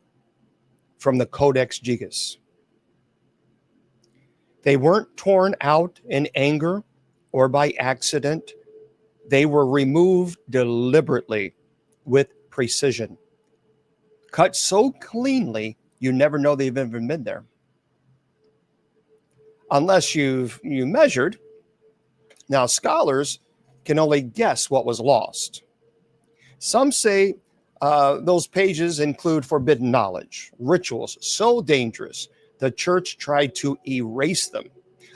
from the Codex Gigas. They weren't torn out in anger or by accident. They were removed deliberetely with precision. Cut so cleanly, you never know they've even been there. Unless you measured. Now, scholars can only guess what was lost. Some say those pages include forbidden knowledge, rituals so dangerous the church tried to erase them.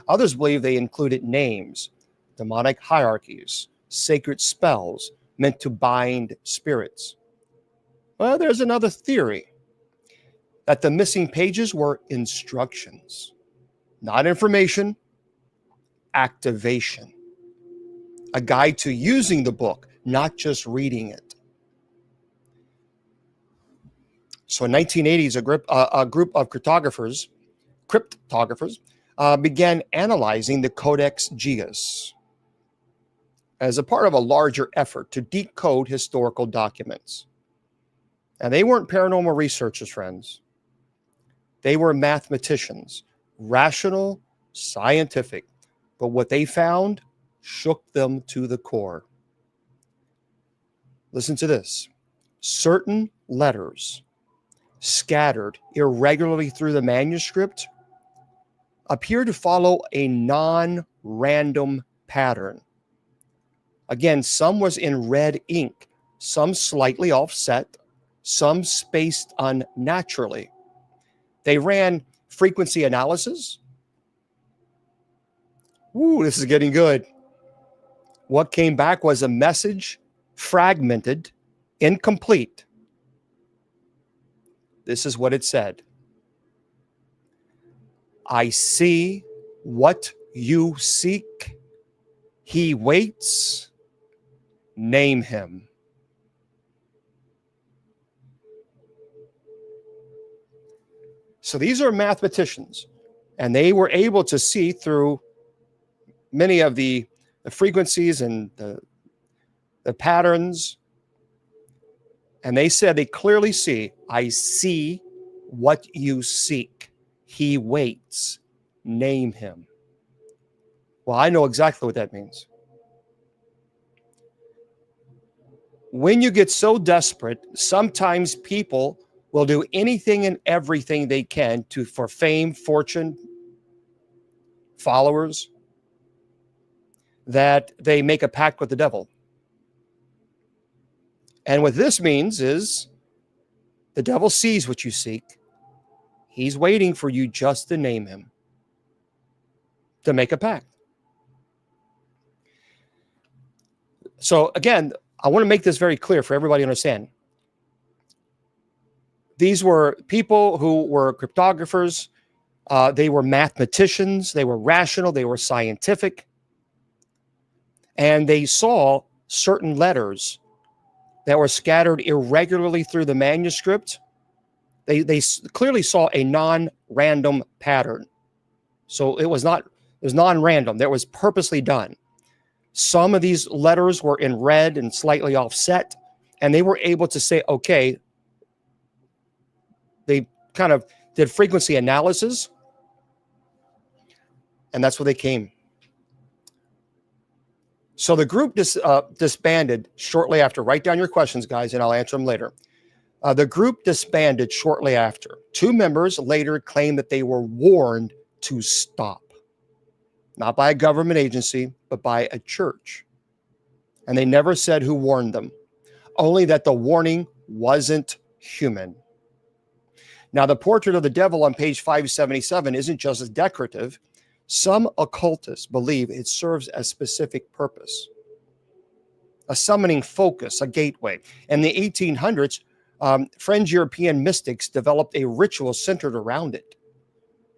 Others believe they included names, demonic hierarchies, sacred spells meant to bind spirits. Well, there's another theory that the missing pages were instructions, not information, activation. A guide to using the book, not just reading it. So in 1980s, a group of cryptographers began analyzing the Codex Gigas as a part of a larger effort to decode historical documents. And they weren't paranormal researchers, friends. They were mathematicians, rational, scientific. But what they found shook them to the core. Listen to this. Certain letters scattered irregularly through the manuscript appear to follow a non-random pattern. Again, some was in red ink, some slightly offset, some spaced unnaturally. They ran frequency analysis. Ooh, this is getting good. What came back was a message fragmented, incomplete. This is what it said. I see what you seek. He waits. Name him. So these are mathematicians And they were able to see through many of the frequencies and the patterns. And they said they clearly see, I see what you seek. He waits. Name him. Well, I know exactly what that means. When you get so desperate, sometimes people will do anything and everything they can for fame, fortune, followers, that they make a pact with the devil. And what this means is the devil sees what you seek. He's waiting for you just to name him, to make a pact. So again, I want to make this very clear for everybody to understand. These were people who were cryptographers. They were mathematicians. They were rational. They were scientific. And they saw certain letters that were scattered irregularly through the manuscript. They clearly saw a non-random pattern. So it was non-random. That was purposely done. Some of these letters were in red and slightly offset, and they were able to say, okay, they kind of did frequency analysis, and that's where they came. So the group disbanded shortly after. Write down your questions, guys, and I'll answer them later. The group disbanded shortly after. 2 members later claimed that they were warned to stop. Not by a government agency, but by a church. And they never said who warned them, only that the warning wasn't human. Now, the portrait of the devil on page 577 isn't just as decorative. Some occultists believe it serves a specific purpose, a summoning focus, a gateway. In the 1800s, French European mystics developed a ritual centered around it.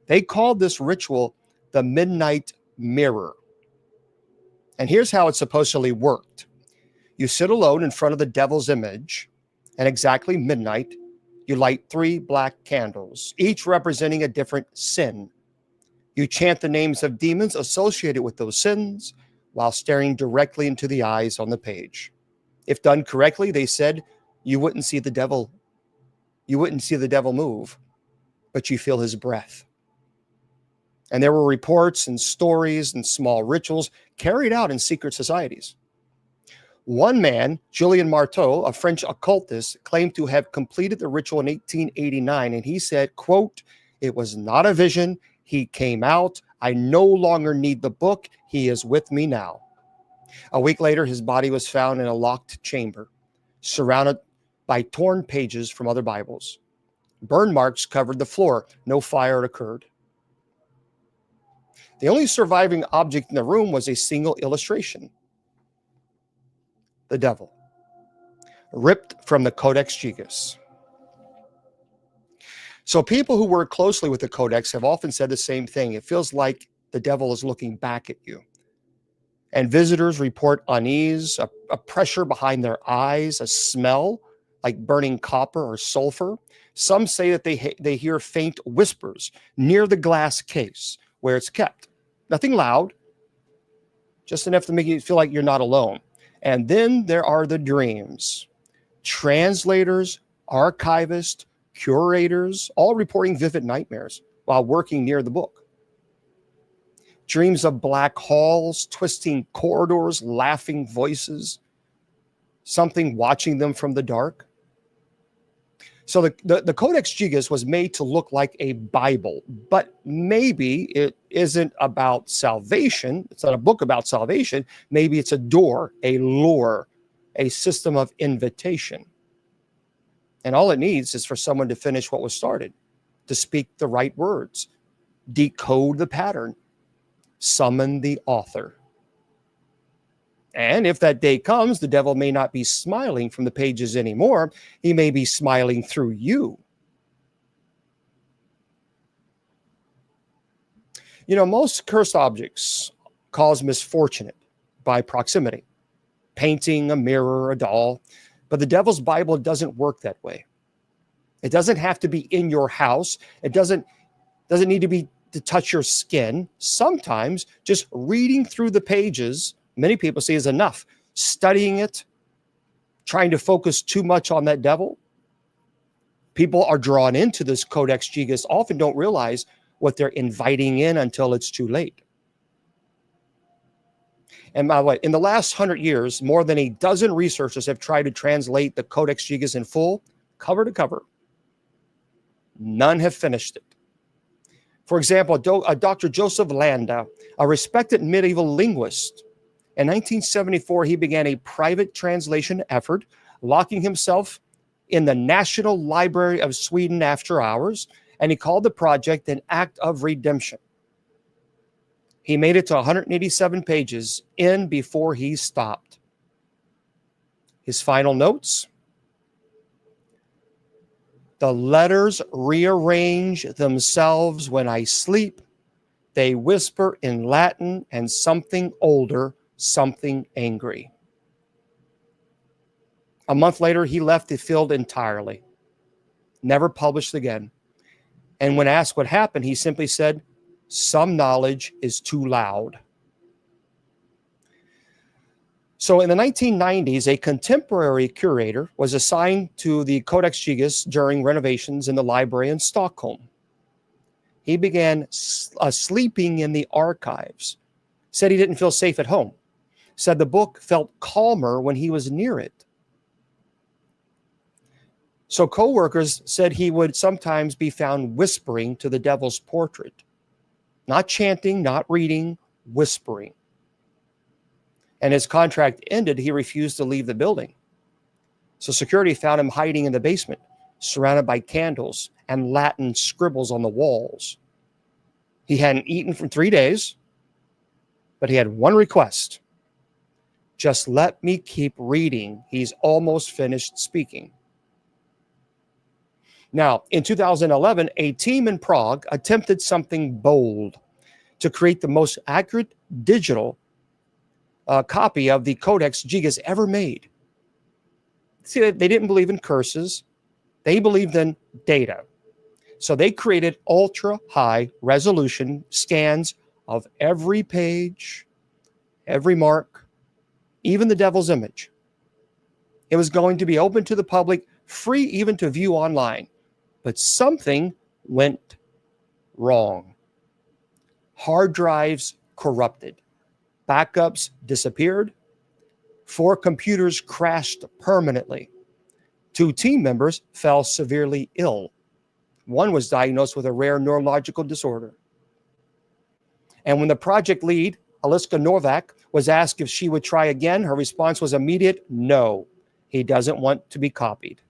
They called this ritual the midnight mirror. And here's how it supposedly worked. You sit alone in front of the devil's image, and exactly midnight, you light 3 black candles, each representing a different sin. You chant the names of demons associated with those sins while staring directly into the eyes on the page. If done correctly, they said, you wouldn't see the devil. You wouldn't see the devil move, but you feel his breath. And there were reports and stories and small rituals carried out in secret societies. One man, Julien Marteau, a French occultist, claimed to have completed the ritual in 1889. And he said, quote, it was not a vision. He came out. I no longer need the book. He is with me now. A week later, his body was found in a locked chamber, surrounded by torn pages from other Bibles. Burn marks covered the floor. No fire occurred. The only surviving object in the room was a single illustration. The devil, ripped from the Codex Gigas. So people who work closely with the Codex have often said the same thing. It feels like the devil is looking back at you. And visitors report unease, a pressure behind their eyes, a smell like burning copper or sulfur. Some say that they hear faint whispers near the glass case where it's kept. Nothing loud, just enough to make you feel like you're not alone. And then there are the dreams. Translators, archivists, curators, all reporting vivid nightmares while working near the book. Dreams of black halls, twisting corridors, laughing voices, something watching them from the dark. So the Codex Gigas was made to look like a Bible, but maybe it isn't about salvation. It's not a book about salvation. Maybe it's a door, a lure, a system of invitation. And all it needs is for someone to finish what was started, to speak the right words, decode the pattern, summon the author. And if that day comes, the devil may not be smiling from the pages anymore. He may be smiling through you. You know, most cursed objects cause misfortune by proximity. Painting, a mirror, a doll. But the devil's Bible doesn't work that way. It doesn't have to be in your house. It doesn't need to be to touch your skin. Sometimes just reading through the pages, many people say, is enough. Studying it, trying to focus too much on that devil. People are drawn into this Codex Gigas, often don't realize what they're inviting in until it's too late. And by the way, in the last 100 years, more than a dozen researchers have tried to translate the Codex Gigas in full, cover to cover. None have finished it. For example, Dr. Joseph Landa, a respected medieval linguist, in 1974, he began a private translation effort, locking himself in the National Library of Sweden after hours, and he called the project an act of redemption. He made it to 187 pages in before he stopped. His final notes: the letters rearrange themselves when I sleep. They whisper in Latin and something older, something angry. A month later, he left the field entirely, never published again. And when asked what happened, he simply said, some knowledge is too loud. So in the 1990s, a contemporary curator was assigned to the Codex Gigas during renovations in the library in Stockholm. He began sleeping in the archives, said he didn't feel safe at home, said the book felt calmer when he was near it. So co-workers said he would sometimes be found whispering to the devil's portrait, not chanting, not reading, whispering. And his contract ended, he refused to leave the building. So security found him hiding in the basement, surrounded by candles and Latin scribbles on the walls. He hadn't eaten for 3 days, but he had one request. Just let me keep reading. He's almost finished speaking. Now, in 2011, a team in Prague attempted something bold to create the most accurate digital copy of the Codex Gigas ever made. See, they didn't believe in curses. They believed in data. So they created ultra-high resolution scans of every page, every mark, even the devil's image. It was going to be open to the public, free even to view online. But something went wrong. Hard drives corrupted. Backups disappeared. 4 computers crashed permanently. 2 team members fell severely ill. One was diagnosed with a rare neurological disorder. And when the project lead, Aliska Novak, was asked if she would try again, her response was immediate: no, he doesn't want to be copied.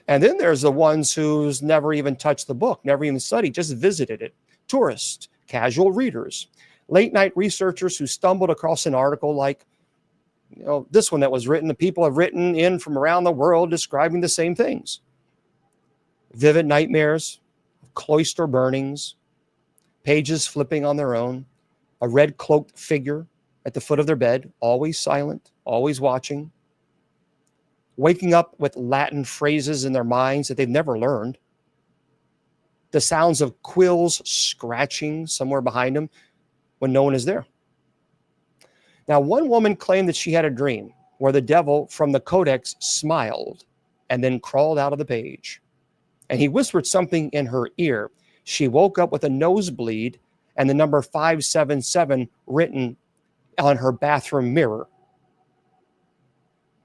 And then there's the ones who's never even touched the book, never even studied, just visited it. Tourists, casual readers, late night researchers who stumbled across an article like, this one that was written, the people have written in from around the world describing the same things. Vivid nightmares, cloister burnings, pages flipping on their own, a red cloaked figure at the foot of their bed, always silent, always watching, waking up with Latin phrases in their minds that they've never learned, the sounds of quills scratching somewhere behind them when no one is there. Now, one woman claimed that she had a dream where the devil from the Codex smiled and then crawled out of the page. And he whispered something in her ear. She woke up with a nosebleed and the number 577 written on her bathroom mirror.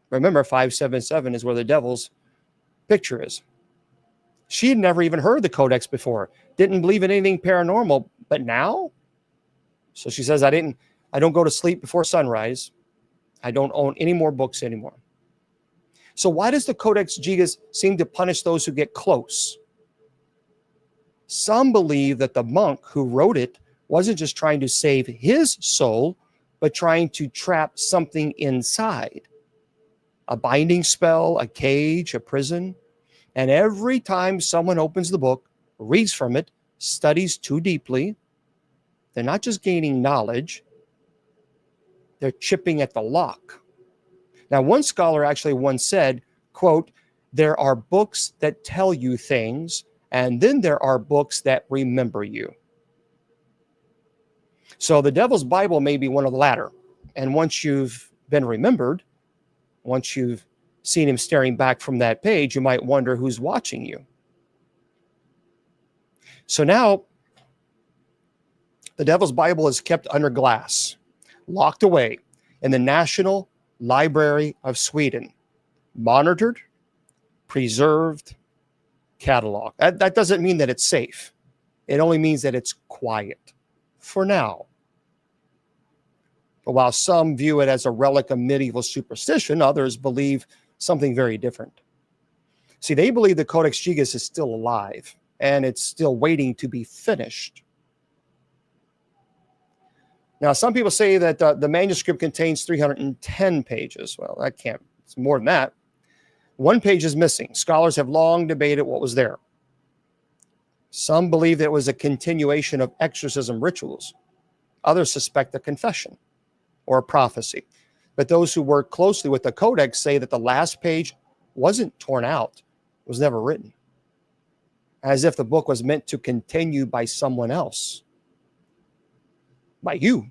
Remember, 577 is where the devil's picture is. She had never even heard the Codex before, didn't believe in anything paranormal, but now? So she says, I don't go to sleep before sunrise. I don't own any more books anymore. So why does the Codex Gigas seem to punish those who get close? Some believe that the monk who wrote it wasn't just trying to save his soul, but trying to trap something inside. A binding spell, a cage, a prison. And every time someone opens the book, reads from it, studies too deeply, they're not just gaining knowledge, they're chipping at the lock. Now, one scholar actually once said, quote, there are books that tell you things, And then there are books that remember you. So the Devil's Bible may be one of the latter. And once you've been remembered, once you've seen him staring back from that page, you might wonder who's watching you. So now the Devil's Bible is kept under glass, locked away in the National Library of Sweden, monitored, preserved, cataloged. That doesn't mean that it's safe. It only means that it's quiet for now. But while some view it as a relic of medieval superstition, others believe something very different. See, they believe the Codex Gigas is still alive and it's still waiting to be finished. Now, some people say that the manuscript contains 310 pages. Well, that can't, it's more than that. One page is missing. Scholars have long debated what was there. Some believe that it was a continuation of exorcism rituals. Others suspect a confession or a prophecy. But those who work closely with the Codex say that the last page wasn't torn out, it was never written, as if the book was meant to continue by someone else, by you.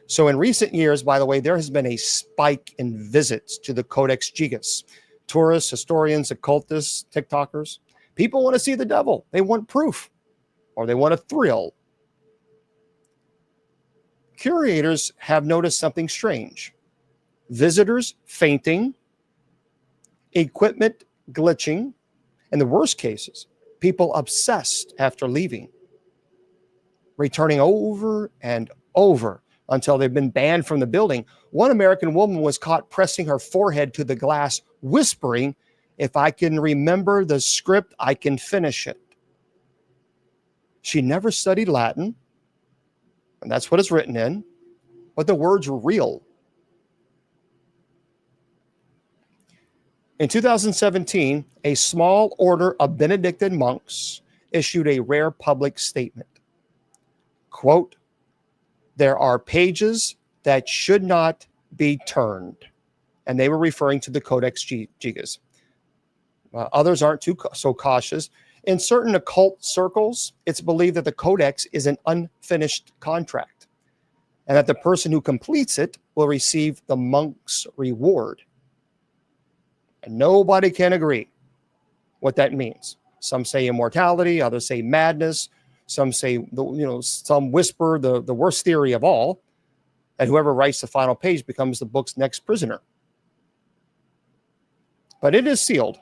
So in recent years, by the way, there has been a spike in visits to the Codex Gigas. Tourists, historians, occultists, TikTokers, people want to see the devil. They want proof, or they want a thrill. Curators have noticed something strange. Visitors fainting, equipment glitching, in the worst cases, people obsessed after leaving, returning over and over until they've been banned from the building. One American woman was caught pressing her forehead to the glass, whispering, "If I can remember the script, I can finish it." She never studied Latin, and that's what it's written in, but the words were real. In 2017, a small order of Benedictine monks issued a rare public statement. Quote, "There are pages that should not be turned." And they were referring to the Codex Gigas. Others aren't so cautious. In certain occult circles, it's believed that the Codex is an unfinished contract and that the person who completes it will receive the monk's reward. And nobody can agree what that means. Some say immortality, others say madness. Some say, some whisper the worst theory of all, that whoever writes the final page becomes the book's next prisoner. But it is sealed.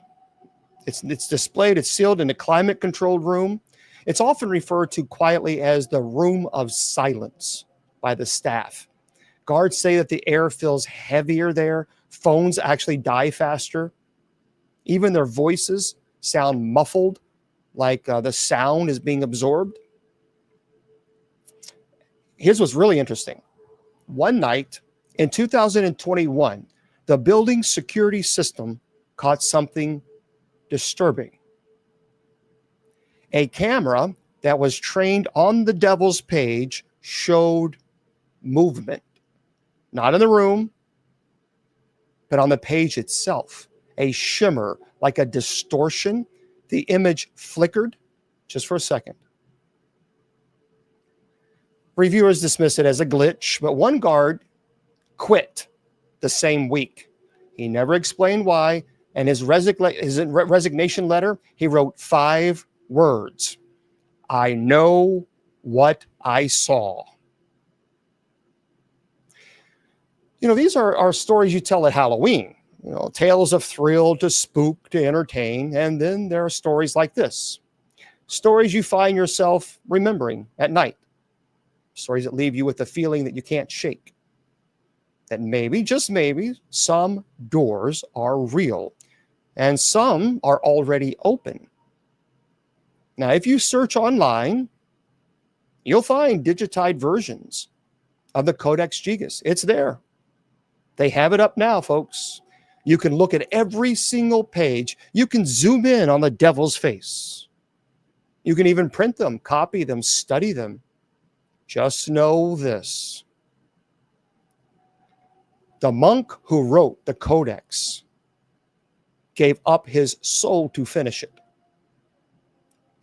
It's displayed, it's sealed in a climate-controlled room. It's often referred to quietly as the room of silence by the staff. Guards say that the air feels heavier there. Phones actually die faster. Even their voices sound muffled, like the sound is being absorbed. Here's what's really interesting. One night in 2021, the building's security system caught something disturbing. A camera that was trained on the devil's page showed movement, not in the room, but on the page itself, a shimmer, like a distortion. The image flickered just for a second. Reviewers dismiss it as a glitch, but one guard quit the same week. He never explained why, and his resignation letter, he wrote 5 words: "I know what I saw." These are stories you tell at Halloween. Tales of thrill to spook to entertain, and then there are stories like this. Stories you find yourself remembering at night. Stories that leave you with a feeling that you can't shake. That maybe, just maybe, some doors are real, and some are already open. Now, if you search online, you'll find digitized versions of the Codex Gigas. It's there. They have it up now, folks. You can look at every single page. You can zoom in on the devil's face. You can even print them, copy them, study them. Just know this. The monk who wrote the Codex gave up his soul to finish it.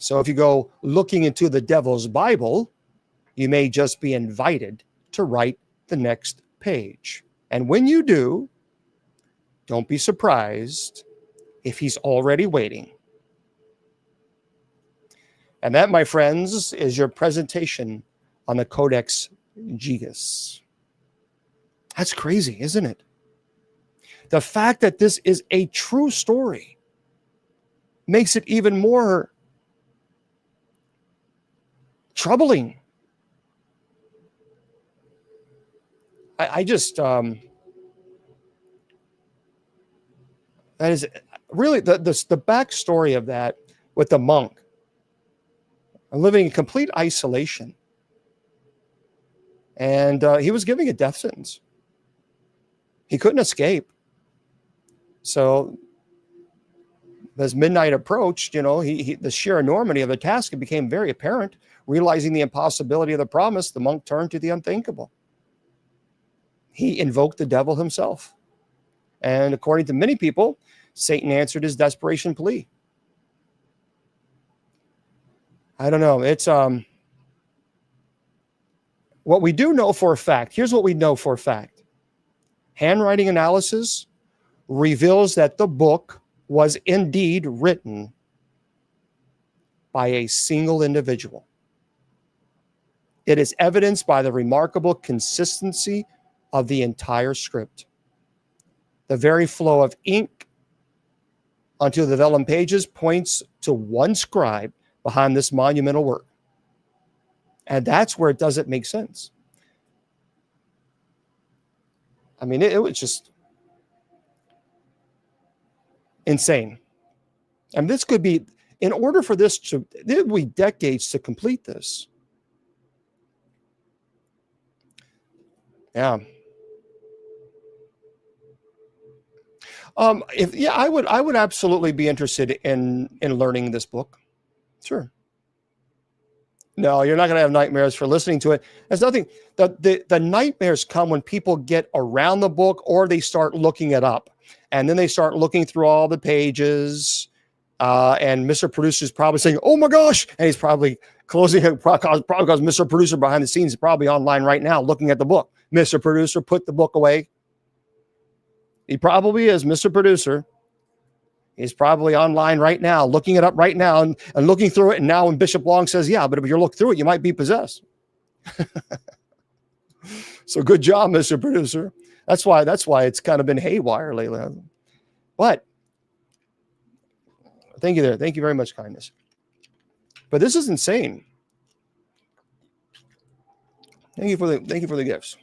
So if you go looking into the devil's Bible, you may just be invited to write the next page. And when you do, don't be surprised if he's already waiting. And that, my friends, is your presentation on the Codex Gigas. That's crazy, isn't it? The fact that this is a true story makes it even more troubling. I just, that is really the backstory of that with the monk living in complete isolation. And he was giving a death sentence. He couldn't escape. So as midnight approached, the sheer enormity of the task, it became very apparent. Realizing the impossibility of the promise, the monk turned to the unthinkable. He invoked the devil himself. And according to many people, Satan answered his desperation plea. I don't know. It's what we do know for a fact. Here's what we know for a fact. Handwriting analysis reveals that the book was indeed written by a single individual. It is evidenced by the remarkable consistency of the entire script. The very flow of ink onto the vellum pages points to one scribe behind this monumental work. And that's where it doesn't make sense. I mean, it was just insane. And this could be, in order for this to, there would be decades to complete this. Yeah. I would absolutely be interested in learning this book. Sure. No, you're not going to have nightmares for listening to it. There's nothing. The nightmares come when people get around the book or they start looking it up, and then they start looking through all the pages. And Mr. Producer's probably saying, "Oh my gosh!" And he's probably closing it. Probably because Mr. Producer behind the scenes is probably online right now looking at the book. Mr. Producer, put the book away. He probably is, Mr. Producer. He's probably online right now, looking it up right now and looking through it. And now when Bishop Long says, yeah, but if you look through it, you might be possessed. So good job, Mr. Producer. That's why it's kind of been haywire lately. But thank you there. Thank you very much, kindness. But this is insane. Thank you for the gifts.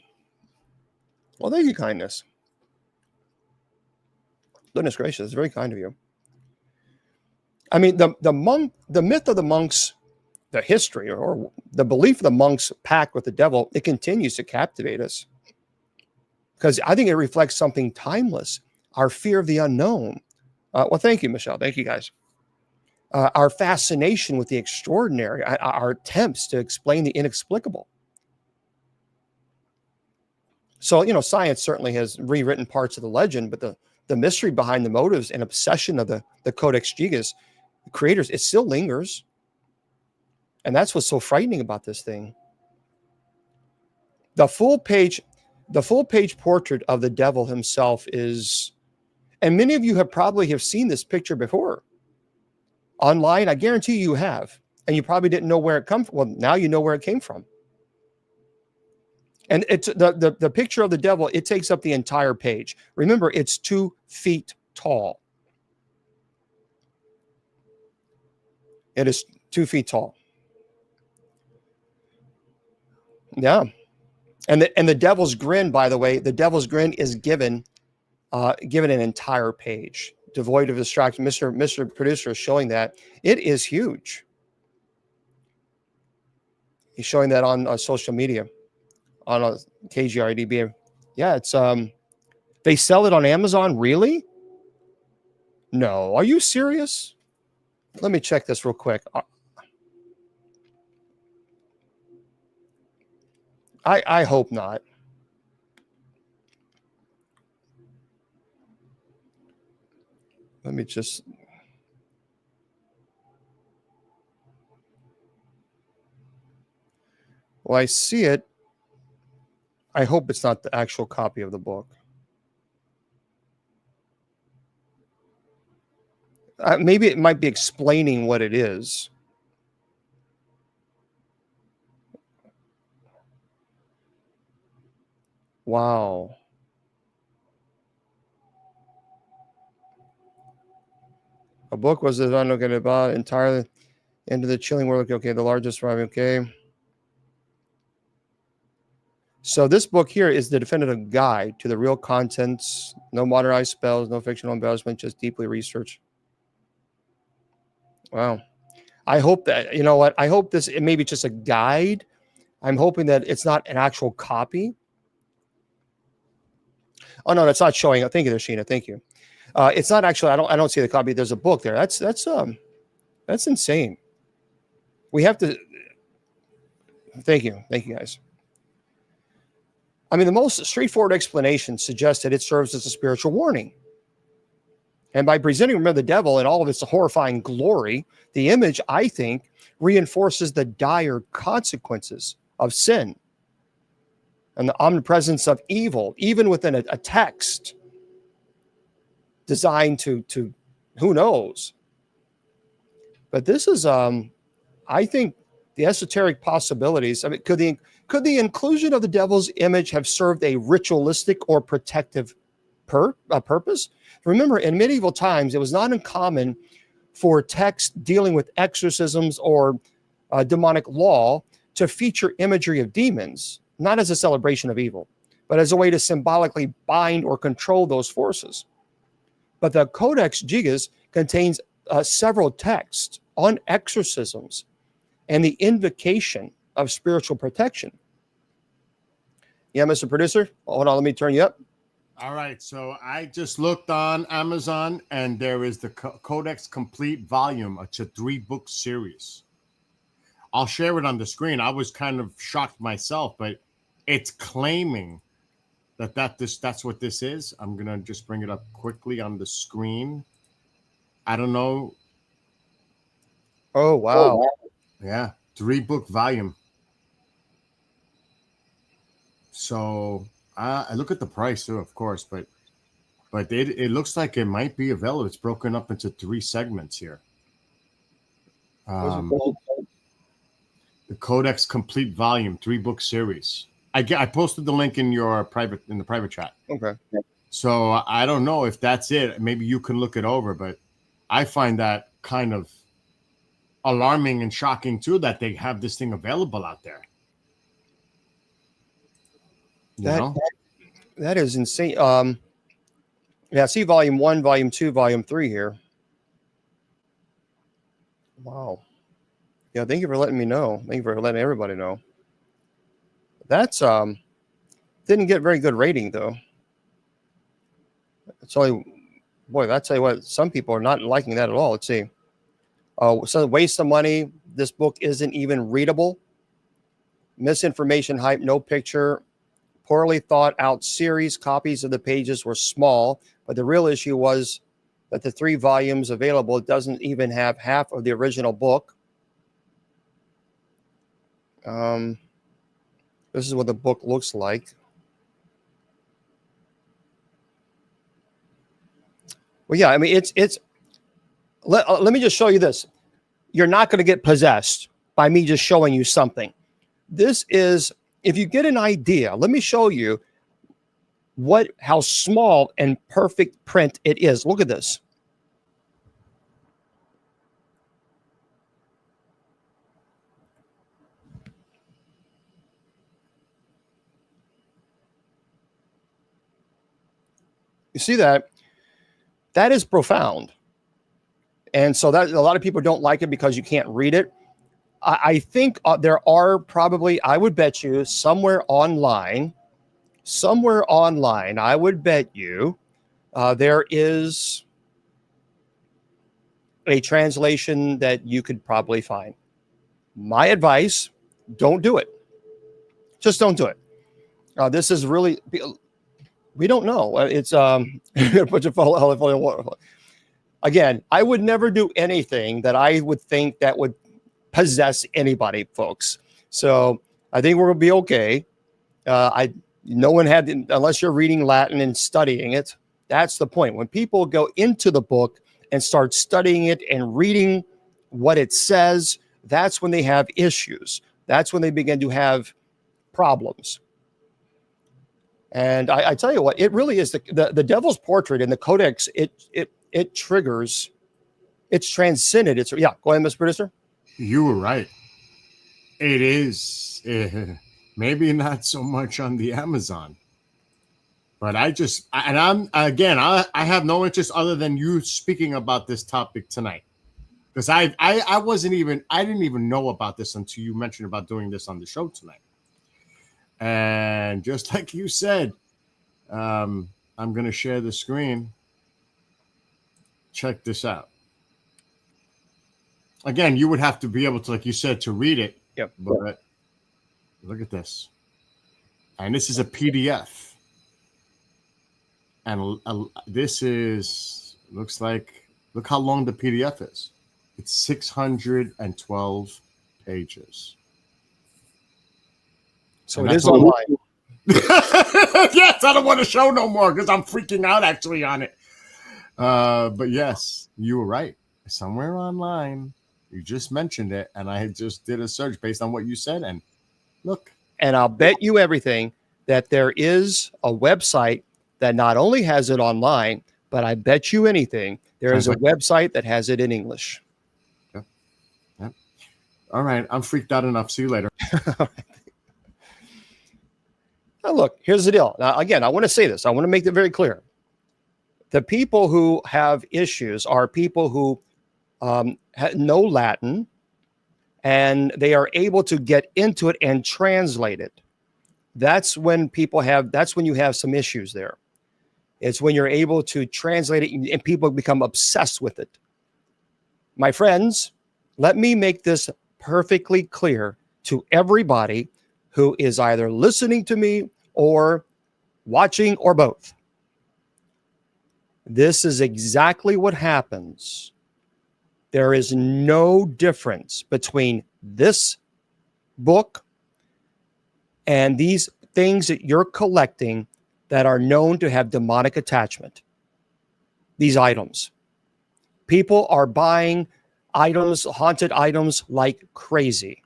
Well, thank you, kindness. Goodness gracious, it's very kind of you. I mean, the myth of the monks, the history or the belief of the monks pact with the devil, it continues to captivate us. Because I think it reflects something timeless, our fear of the unknown. Well, thank you, Michelle. Thank you, guys. Our fascination with the extraordinary, our attempts to explain the inexplicable. So, science certainly has rewritten parts of the legend, but the mystery behind the motives and obsession of the Codex Gigas, the creators, it still lingers. And that's what's so frightening about this thing. The full page portrait of the devil himself is, and many of you have seen this picture before. Online, I guarantee you have. And you probably didn't know where it comes from. Well, now you know where it came from. And it's the picture of the devil, it takes up the entire page. Remember, it's 2 feet tall. It is 2 feet tall. Yeah. And the devil's grin, by the way, the devil's grin is given an entire page, devoid of distraction. Mr. Producer is showing that. It is huge. He's showing that on social media, on a KGRDB. Yeah, it's they sell it on Amazon. Really? No, are you serious? Let me check this real quick. I hope not. Let me just. Well, I see it. I hope it's not the actual copy of the book. Maybe it might be explaining what it is. Wow. A book was designed looking about entirely into the chilling world. Okay, the largest surviving. Okay. So this book here is the definitive guide to the real contents. No modernized spells, no fictional embellishment, just deeply researched. Wow. I hope that, you know what? I hope this, it may be just a guide. I'm hoping that it's not an actual copy. Oh no, that's not showing. Thank you there, Sheena. Thank you. It's not actually, I don't see the copy. There's a book there. That's insane. We have to, thank you. Thank you guys. I mean, the most straightforward explanation suggests that it serves as a spiritual warning. And by presenting, remember, the devil in all of its horrifying glory, the image, I think, reinforces the dire consequences of sin and the omnipresence of evil, even within a text designed to who knows. But this is, I think, the esoteric possibilities. I mean, could the inclusion of the devil's image have served a ritualistic or protective purpose? Remember, in medieval times, it was not uncommon for texts dealing with exorcisms or demonic law to feature imagery of demons, not as a celebration of evil, but as a way to symbolically bind or control those forces. But the Codex Gigas contains several texts on exorcisms and the invocation of spiritual protection. Yeah, Mr. Producer, hold on, let me turn you up. All right, so I just looked on Amazon, and there is the Codex Complete Volume. It's a 3-book series. I'll share it on the screen. I was kind of shocked myself, but it's claiming that's what this is. I'm gonna just bring it up quickly on the screen. I don't know. Oh wow! Yeah, 3-book volume. So I look at the price too, of course, but it looks like it might be available. It's broken up into 3 segments here. The Codex Complete Volume 3-book series. I posted the link in the private chat. Okay. So I don't know if that's it. Maybe you can look it over, but I find that kind of alarming and shocking too that they have this thing available out there. That is insane. Yeah, see volume 1, volume 2, volume 3 here. Wow. Yeah, thank you for letting me know. Thank you for letting everybody know. That's didn't get very good rating though. It's only, boy, that's tell you what, some people are not liking that at all. Let's see. So waste of money. This book isn't even readable. Misinformation hype, no picture. Poorly thought out series. Copies of the pages were small, but the real issue was that the 3 volumes available doesn't even have half of the original book. This is what the book looks like. Well, yeah, I mean, let me just show you this. You're not going to get possessed by me just showing you something. This is, if you get an idea, let me show you how small and perfect print it is. Look at this. You see that? That is profound. And so that a lot of people don't like it because you can't read it. I think there are probably, I would bet you somewhere online, I would bet you there is a translation that you could probably find. My advice, don't do it. Just don't do it. This is really, we don't know. It's again, I would never do anything that I would think that would possess anybody, folks. So I think we're going to be okay. No one had, unless you're reading Latin and studying it. That's the point. When people go into the book and start studying it and reading what it says, that's when they have issues. That's when they begin to have problems. And I tell you what, it really is the devil's portrait in the Codex. It triggers. It's transcended. It's yeah. Go ahead, Mr. Producer. You were right. It is maybe not so much on the Amazon, but I have no interest other than you speaking about this topic tonight, because I didn't even know about this until you mentioned about doing this on the show tonight. And just like you said, I'm going to share the screen. Check this out. Again, you would have to be able to, like you said, to read it. Yep. But look at this. And this is a PDF. And this is, look how long the PDF is. It's 612 pages. So it is online. Yes, I don't want to show no more because I'm freaking out actually on it. But yes, you were right. Somewhere online, you just mentioned it, and I just did a search based on what you said, and look. And I'll bet you everything that there is a website that not only has it online, but I bet you anything there is a website that has it in English. Yep. All right, I'm freaked out enough. See you later. Now, look, here's the deal. Now, again, I want to say this. I want to make it very clear. The people who have issues are people who know Latin, and they are able to get into it and translate it. That's when you have some issues there. It's when you're able to translate it and people become obsessed with it. My friends, let me make this perfectly clear to everybody who is either listening to me or watching or both. This is exactly what happens. There is no difference between this book and these things that you're collecting that are known to have demonic attachment. These items. People are buying items, haunted items, like crazy.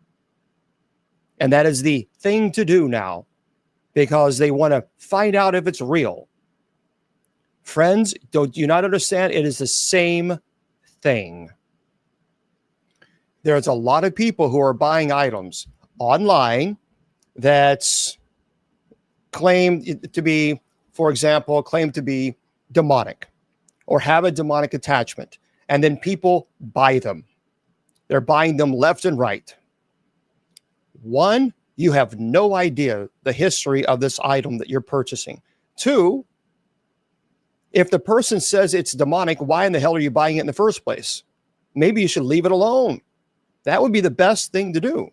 And that is the thing to do now because they want to find out if it's real. Friends, do you not understand? It is the same thing. There's a lot of people who are buying items online that's claimed to be, for example, claimed to be demonic or have a demonic attachment. And then people buy them. They're buying them left and right. One, you have no idea the history of this item that you're purchasing. Two, if the person says it's demonic, why in the hell are you buying it in the first place? Maybe you should leave it alone. That would be the best thing to do.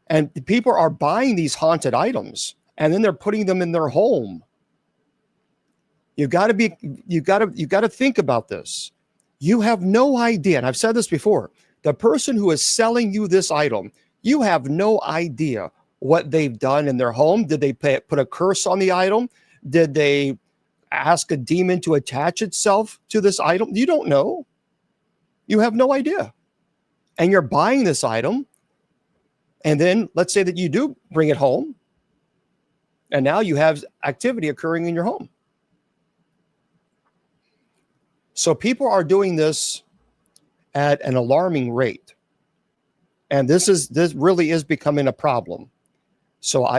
And people are buying these haunted items and then they're putting them in their home. You got to think about this. You have no idea. And I've said this before. The person who is selling you this item, you have no idea what they've done in their home. Did they put a curse on the item? Did they ask a demon to attach itself to this item? You don't know. You have no idea. And you're buying this item. And then let's say that you do bring it home. And now you have activity occurring in your home. So people are doing this at an alarming rate. And this really is becoming a problem.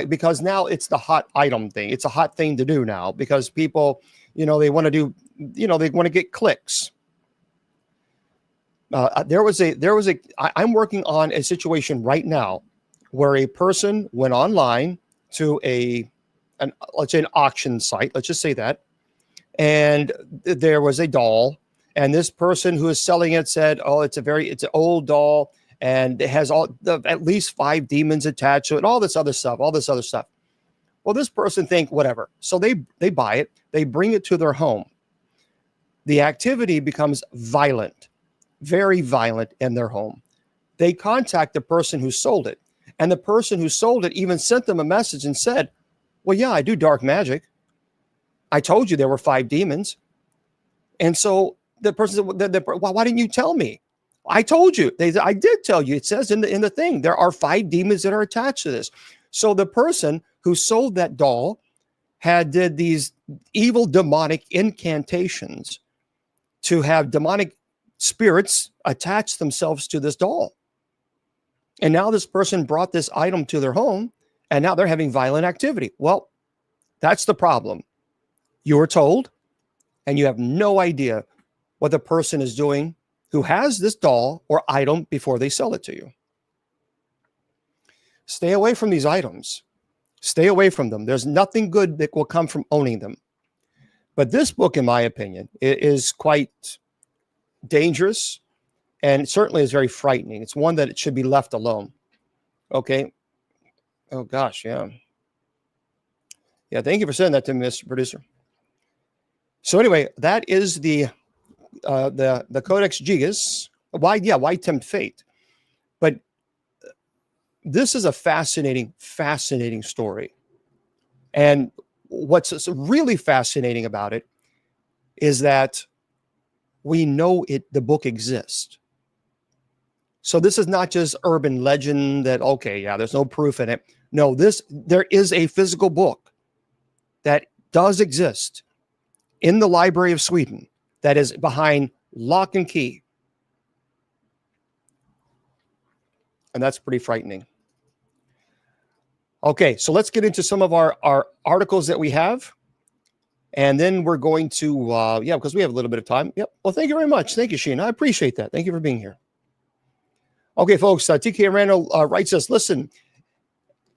Because now it's the hot item thing. It's a hot thing to do now because people, they want to do, they want to get clicks. I'm working on a situation right now where a person went online to let's say an auction site. Let's just say that. And there was a doll, and this person who is selling it said, "Oh, it's an old doll, and it has at least 5 demons attached to it, all this other stuff. Well, this person think whatever, so they buy it, they bring it to their home. The activity becomes violent, very violent in their home. They contact the person who sold it, And the person who sold it even sent them a message and said, well, yeah, I do dark magic. I told you there were 5 demons. And so the person said, well, why didn't you tell me? I told you. I did tell you. It says in the thing, there are 5 demons that are attached to this. So the person who sold that doll did these evil demonic incantations to have demonic spirits attach themselves to this doll. And now this person brought this item to their home, and now they're having violent activity. Well, that's the problem. You were told, and you have no idea what the person is doing who has this doll or item before they sell it to you. Stay away from these items. Stay away from them. There's nothing good that will come from owning them. But this book, in my opinion, is quite dangerous, and it certainly is very frightening. It's one that it should be left alone. Okay. Oh gosh, yeah. Yeah, thank you for saying that to me, Mr. Producer. So anyway, that is the Codex Gigas. Why tempt fate? But this is a fascinating story. And what's really fascinating about it is that we know the book exists. So this is not just urban legend that, okay, yeah, there's no proof in it. No, there is a physical book that does exist in the Library of Sweden that is behind lock and key. And that's pretty frightening. Okay, so let's get into some of our articles that we have. And then we're going to, because we have a little bit of time. Yep. Well, thank you very much. Thank you, Sheena. I appreciate that. Thank you for being here. Okay, folks, TK Randall writes us, listen,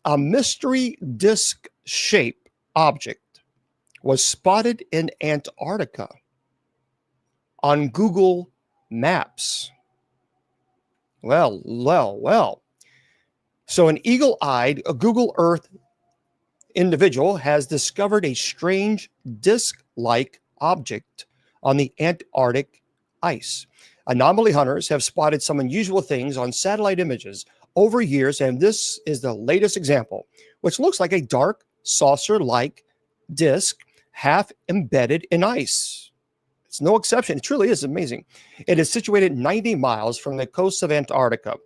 a mystery disc shape object was spotted in Antarctica on Google Maps. Well. So an eagle-eyed Google Earth individual has discovered a strange disc-like object on the Antarctic ice. Anomaly hunters have spotted some unusual things on satellite images over years, and this is the latest example, which looks like a dark saucer-like disc half embedded in ice. It's no exception. It truly is amazing. It is situated 90 miles from the coast of Antarctica.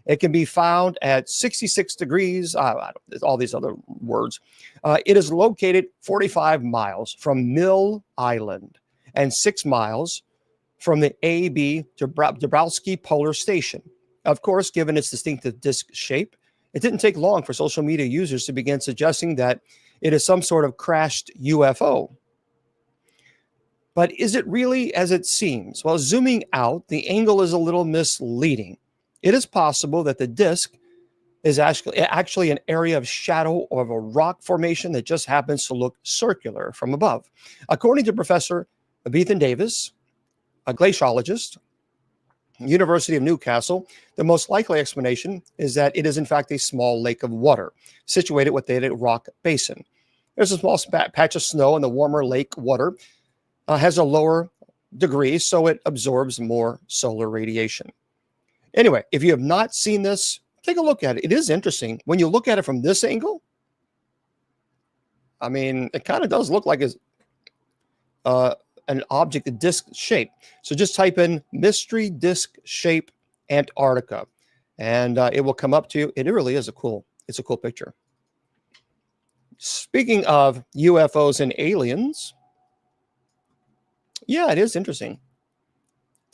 It can be found at 66 degrees, all these other words. It is located 45 miles from Mill Island and 6 miles from the A.B. Dabrowski Polar Station. Of course, given its distinctive disc shape, it didn't take long for social media users to begin suggesting that it is some sort of crashed UFO. But is it really as it seems? Well, zooming out, the angle is a little misleading. It is possible that the disk is actually an area of shadow or of a rock formation that just happens to look circular from above. According to Professor Ethan Davis, a glaciologist, University of Newcastle, the most likely explanation is that it is in fact a small lake of water situated within a rock basin. There's a small patch of snow, and the warmer lake water has a lower degree, so it absorbs more solar radiation. Anyway, if you have not seen this, take a look at it. It is interesting. When you look at it from this angle, I mean, it kind of does look like an object, a disc shape. So just type in mystery disc shape Antarctica, and it will come up to you. It really is it's a cool picture. Speaking of UFOs and aliens, yeah, it is interesting.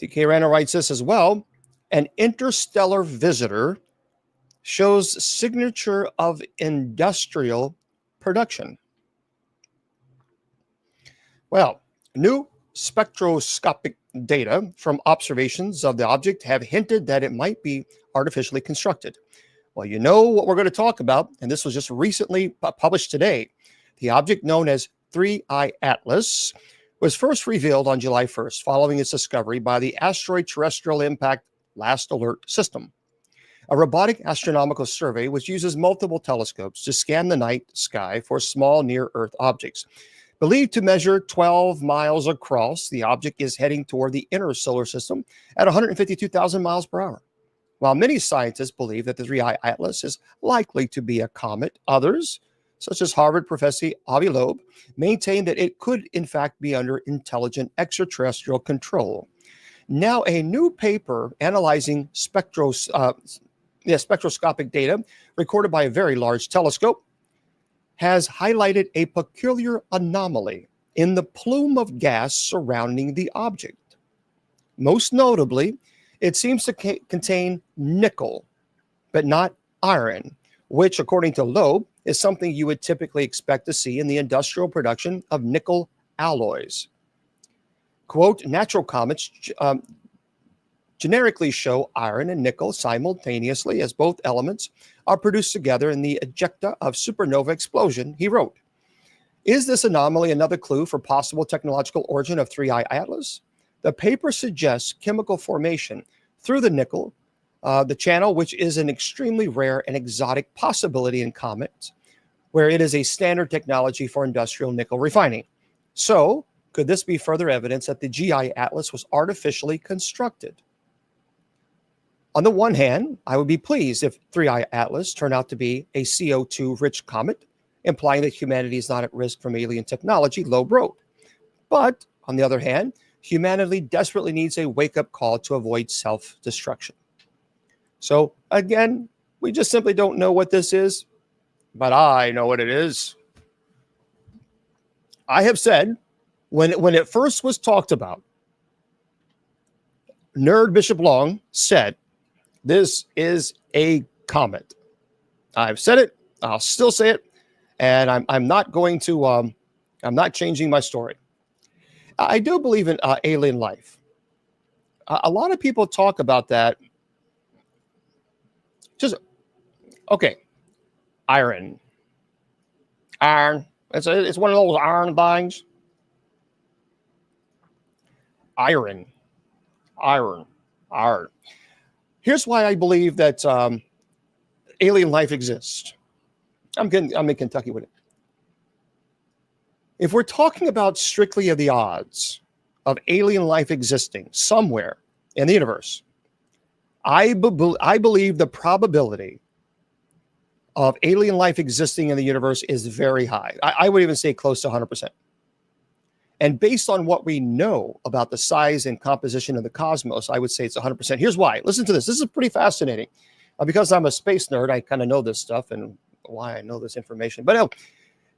TK Rana writes this as well. An interstellar visitor shows signature of industrial production. Well, new spectroscopic data from observations of the object have hinted that it might be artificially constructed. Well, you know what we're going to talk about, and this was just recently published today. The object known as 3I Atlas was first revealed on July 1st following its discovery by the Asteroid Terrestrial Impact Last Alert System, a robotic astronomical survey which uses multiple telescopes to scan the night sky for small near-Earth objects. Believed to measure 12 miles across, the object is heading toward the inner solar system at 152,000 miles per hour. While many scientists believe that the 3I Atlas is likely to be a comet, others, such as Harvard professor Avi Loeb, maintain that it could in fact be under intelligent extraterrestrial control. Now, a new paper analyzing spectroscopic data recorded by a very large telescope has highlighted a peculiar anomaly in the plume of gas surrounding the object. Most notably, it seems to contain nickel, but not iron, which, according to Loeb, is something you would typically expect to see in the industrial production of nickel alloys. Quote, natural comets generically show iron and nickel simultaneously as both elements are produced together in the ejecta of supernova explosion, he wrote. Is this anomaly another clue for possible technological origin of 3I Atlas? The paper suggests chemical formation through the nickel, the channel, which is an extremely rare and exotic possibility in comets, where it is a standard technology for industrial nickel refining. So, could this be further evidence that the GI Atlas was artificially constructed? On the one hand, I would be pleased if 3I Atlas turned out to be a CO2-rich comet, implying that humanity is not at risk from alien technology, Loeb wrote. But, on the other hand, humanity desperately needs a wake-up call to avoid self-destruction. So, again, we just simply don't know what this is, but I know what it is. I have said, when it first was talked about, Nerd Bishop Long said, this is a comet. I've said it, I'll still say it, and I'm not going to, I'm not changing my story. I do believe in alien life. A lot of people talk about that. Just, okay, iron. It's one of those iron things. Iron. Here's why I believe that alien life exists. I'm in Kentucky with it. If we're talking about strictly of the odds of alien life existing somewhere in the universe, I believe the probability of alien life existing in the universe is very high. I would even say close to 100%. And based on what we know about the size and composition of the cosmos, I would say it's 100%. Here's why. Listen to this. This is pretty fascinating. Because I'm a space nerd, I kind of know this stuff and why I know this information. But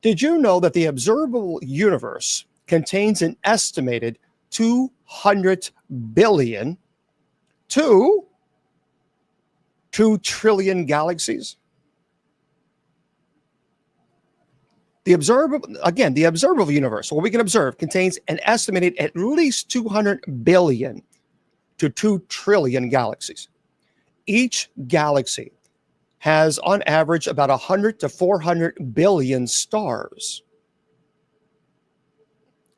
did you know that the observable universe contains an estimated 200 billion to 2 trillion galaxies? The observable universe, what we can observe, contains an estimated at least 200 billion to 2 trillion galaxies. Each galaxy has, on average, about 100 to 400 billion stars.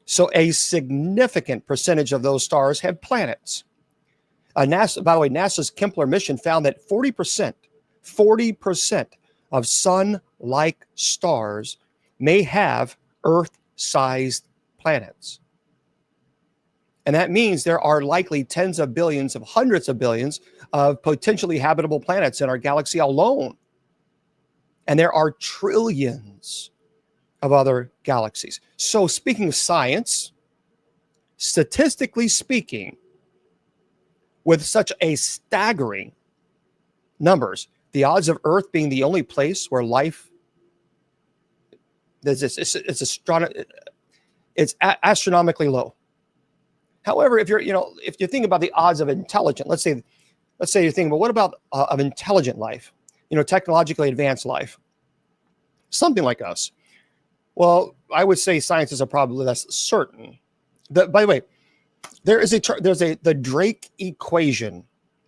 So a significant percentage of those stars have planets. By the way, NASA's Kepler mission found that 40% of sun-like stars may have Earth-sized planets. And that means there are likely tens of billions of hundreds of billions of potentially habitable planets in our galaxy alone. And there are trillions of other galaxies. So speaking of science, statistically speaking, with such a staggering numbers, the odds of Earth being the only place where life it's astronomically low. However, if you think about the odds of intelligent, let's say you're thinking, well, what about of intelligent life? Technologically advanced life, something like us. Well, I would say scientists are probably less certain. By the way, there's the Drake equation,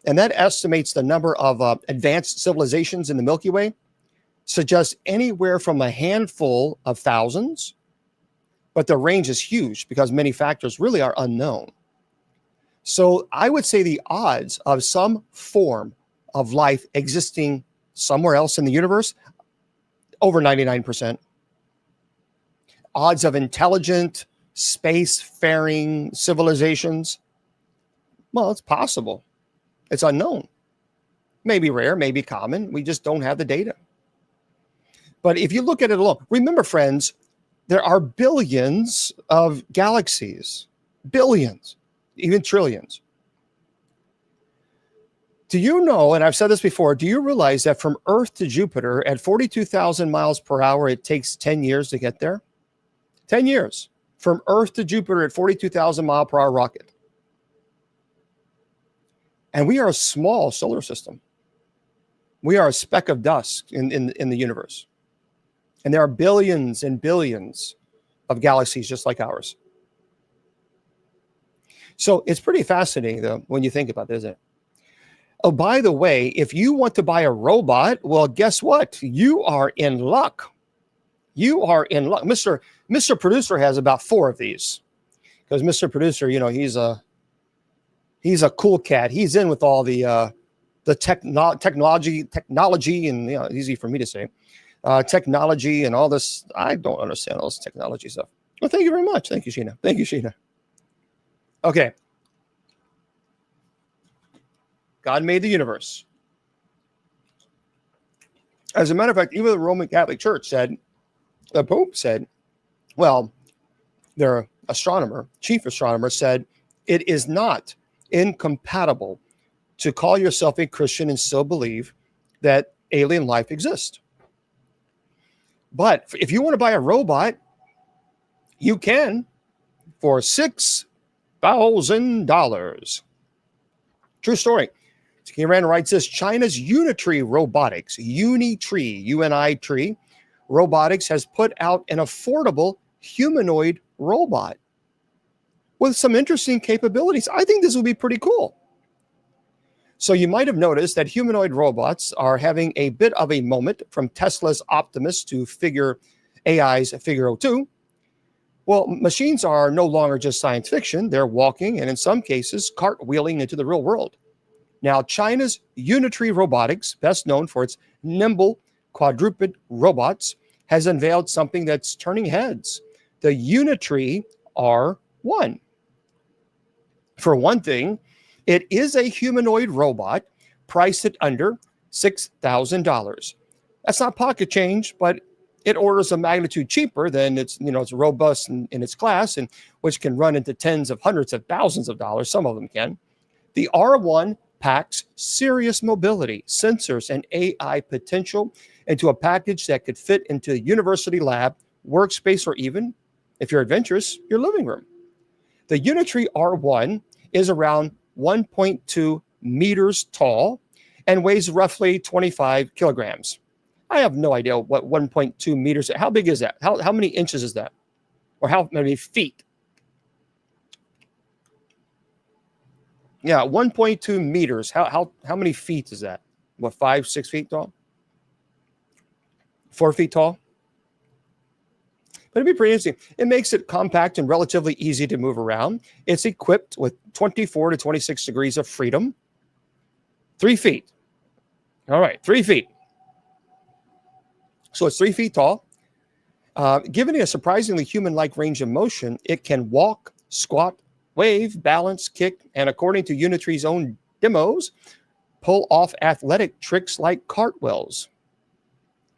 and that estimates the number of advanced civilizations in the Milky Way. Suggests anywhere from a handful of thousands, but the range is huge because many factors really are unknown. So I would say the odds of some form of life existing somewhere else in the universe, over 99%. Odds of intelligent, space-faring civilizations, well, it's possible. It's unknown. Maybe rare, maybe common. We just don't have the data. But if you look at it alone, remember, friends, there are billions of galaxies, billions, even trillions. Do you know, and I've said this before, do you realize that from Earth to Jupiter at 42,000 miles per hour, it takes 10 years to get there? 10 years from Earth to Jupiter at 42,000 mile per hour rocket. And we are a small solar system. We are a speck of dust in the universe. And there are billions and billions of galaxies just like ours. So it's pretty fascinating, though, when you think about it, isn't it? Oh, by the way, if you want to buy a robot, well, guess what? You are in luck. You are in luck. Mr. Producer has about 4 of these. Because Mr. Producer, you know, he's a cool cat. He's in with all the technology, and, you know, easy for me to say, technology and all this. I don't understand all this technology stuff. Well, thank you very much. Thank you, Sheena. Thank you, Sheena. Okay. God made the universe. As a matter of fact, even the Roman Catholic Church said, the Pope said, well, their chief astronomer said, it is not incompatible to call yourself a Christian and still believe that alien life exists. But if you want to buy a robot, you can for $6,000. True story. Kieran writes this: China's Unitree Robotics, Unitree Robotics has put out an affordable humanoid robot with some interesting capabilities. I think this will be pretty cool. So you might have noticed that humanoid robots are having a bit of a moment from Tesla's Optimus to AI's Figure 02. Well, machines are no longer just science fiction. They're walking and in some cases cartwheeling into the real world. Now, China's Unitree Robotics, best known for its nimble quadruped robots, has unveiled something that's turning heads: the Unitree R1. For one thing, it is a humanoid robot priced at under $6,000. That's not pocket change, but it orders a magnitude cheaper than it's robust in its class, and which can run into tens of hundreds of thousands of dollars. Some of them can. The R1 packs serious mobility, sensors, and AI potential into a package that could fit into a university lab, workspace, or even, if you're adventurous, your living room. The Unitree R1 is around 1.2 meters tall and weighs roughly 25 kilograms. I have no idea what 1.2 meters, how big is that? How many inches is that? Or how many feet? Yeah, 1.2 meters. How many feet is that? What, 5, 6 feet tall? 4 feet tall? But it'd be pretty interesting. It makes it compact and relatively easy to move around. It's equipped with 24 to 26 degrees of freedom. 3 feet. All right, 3 feet. So it's 3 feet tall. Given it a surprisingly human-like range of motion, it can walk, squat, wave, balance, kick, and according to Unitree's own demos, pull off athletic tricks like cartwheels.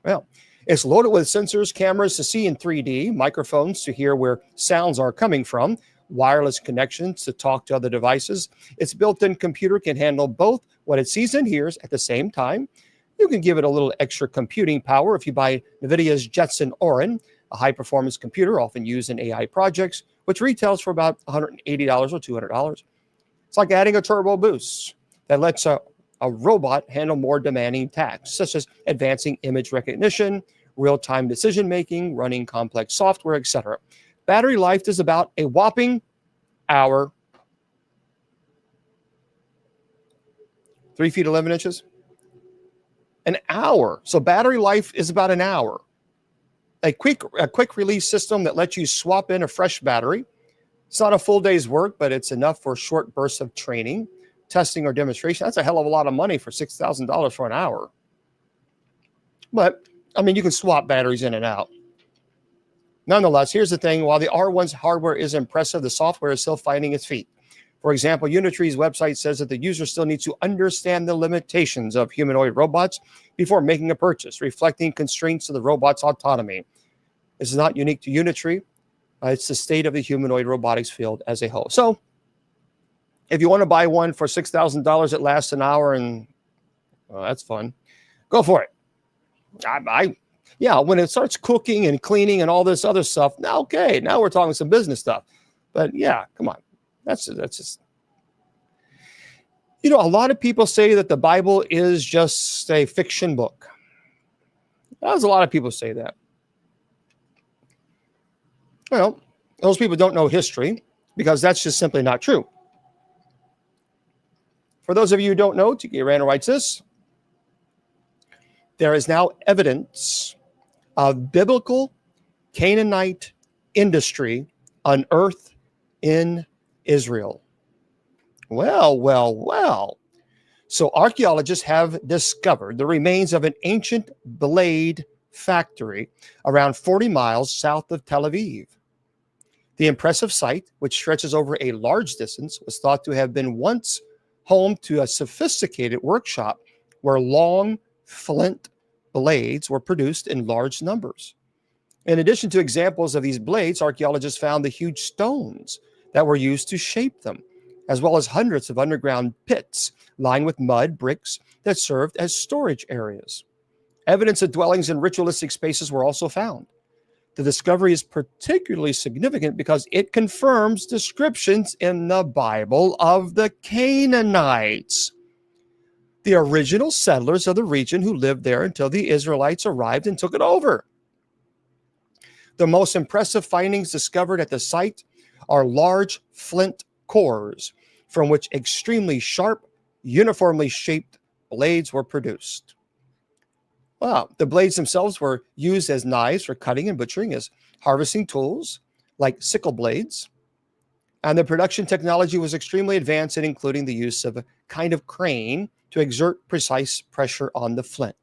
Well, it's loaded with sensors, cameras to see in 3D, microphones to hear where sounds are coming from, wireless connections to talk to other devices. Its built-in computer can handle both what it sees and hears at the same time. You can give it a little extra computing power if you buy NVIDIA's Jetson Orin, a high-performance computer often used in AI projects, which retails for about $180 or $200. It's like adding a turbo boost that lets a robot handle more demanding tasks, such as advancing image recognition, real-time decision-making, running complex software, etc. Battery life is about a whopping hour. 3 feet 11 inches? An hour. So battery life is about an hour. A quick release system that lets you swap in a fresh battery. It's not a full day's work, but it's enough for short bursts of training, testing, or demonstration. That's a hell of a lot of money for $6,000 for an hour. But, I mean, you can swap batteries in and out. Nonetheless, here's the thing. While the R1's hardware is impressive, the software is still finding its feet. For example, Unitree's website says that the user still needs to understand the limitations of humanoid robots before making a purchase, reflecting constraints of the robot's autonomy. This is not unique to Unitree. It's the state of the humanoid robotics field as a whole. So if you want to buy one for $6,000 that lasts an hour and that's fun, go for it. Yeah, when it starts cooking and cleaning and all this other stuff, now, okay, now we're talking some business stuff. But yeah, come on. That's just, a lot of people say that the Bible is just a fiction book. There's a lot of people say that. Well, those people don't know history because that's just simply not true. For those of you who don't know, T.K. Randall writes this: there is now evidence of biblical Canaanite industry unearthed in Israel. Well. So archaeologists have discovered the remains of an ancient blade factory around 40 miles south of Tel Aviv. The impressive site, which stretches over a large distance, was thought to have been once home to a sophisticated workshop where long flint blades were produced in large numbers. In addition to examples of these blades, archaeologists found the huge stones that were used to shape them, as well as hundreds of underground pits lined with mud bricks that served as storage areas. Evidence of dwellings in ritualistic spaces were also found. The discovery is particularly significant because it confirms descriptions in the Bible of the Canaanites, the original settlers of the region who lived there until the Israelites arrived and took it over. The most impressive findings discovered at the site are large flint cores from which extremely sharp, uniformly shaped blades were produced. Wow, the blades themselves were used as knives for cutting and butchering, as harvesting tools like sickle blades. And the production technology was extremely advanced, including the use of a kind of crane to exert precise pressure on the flint.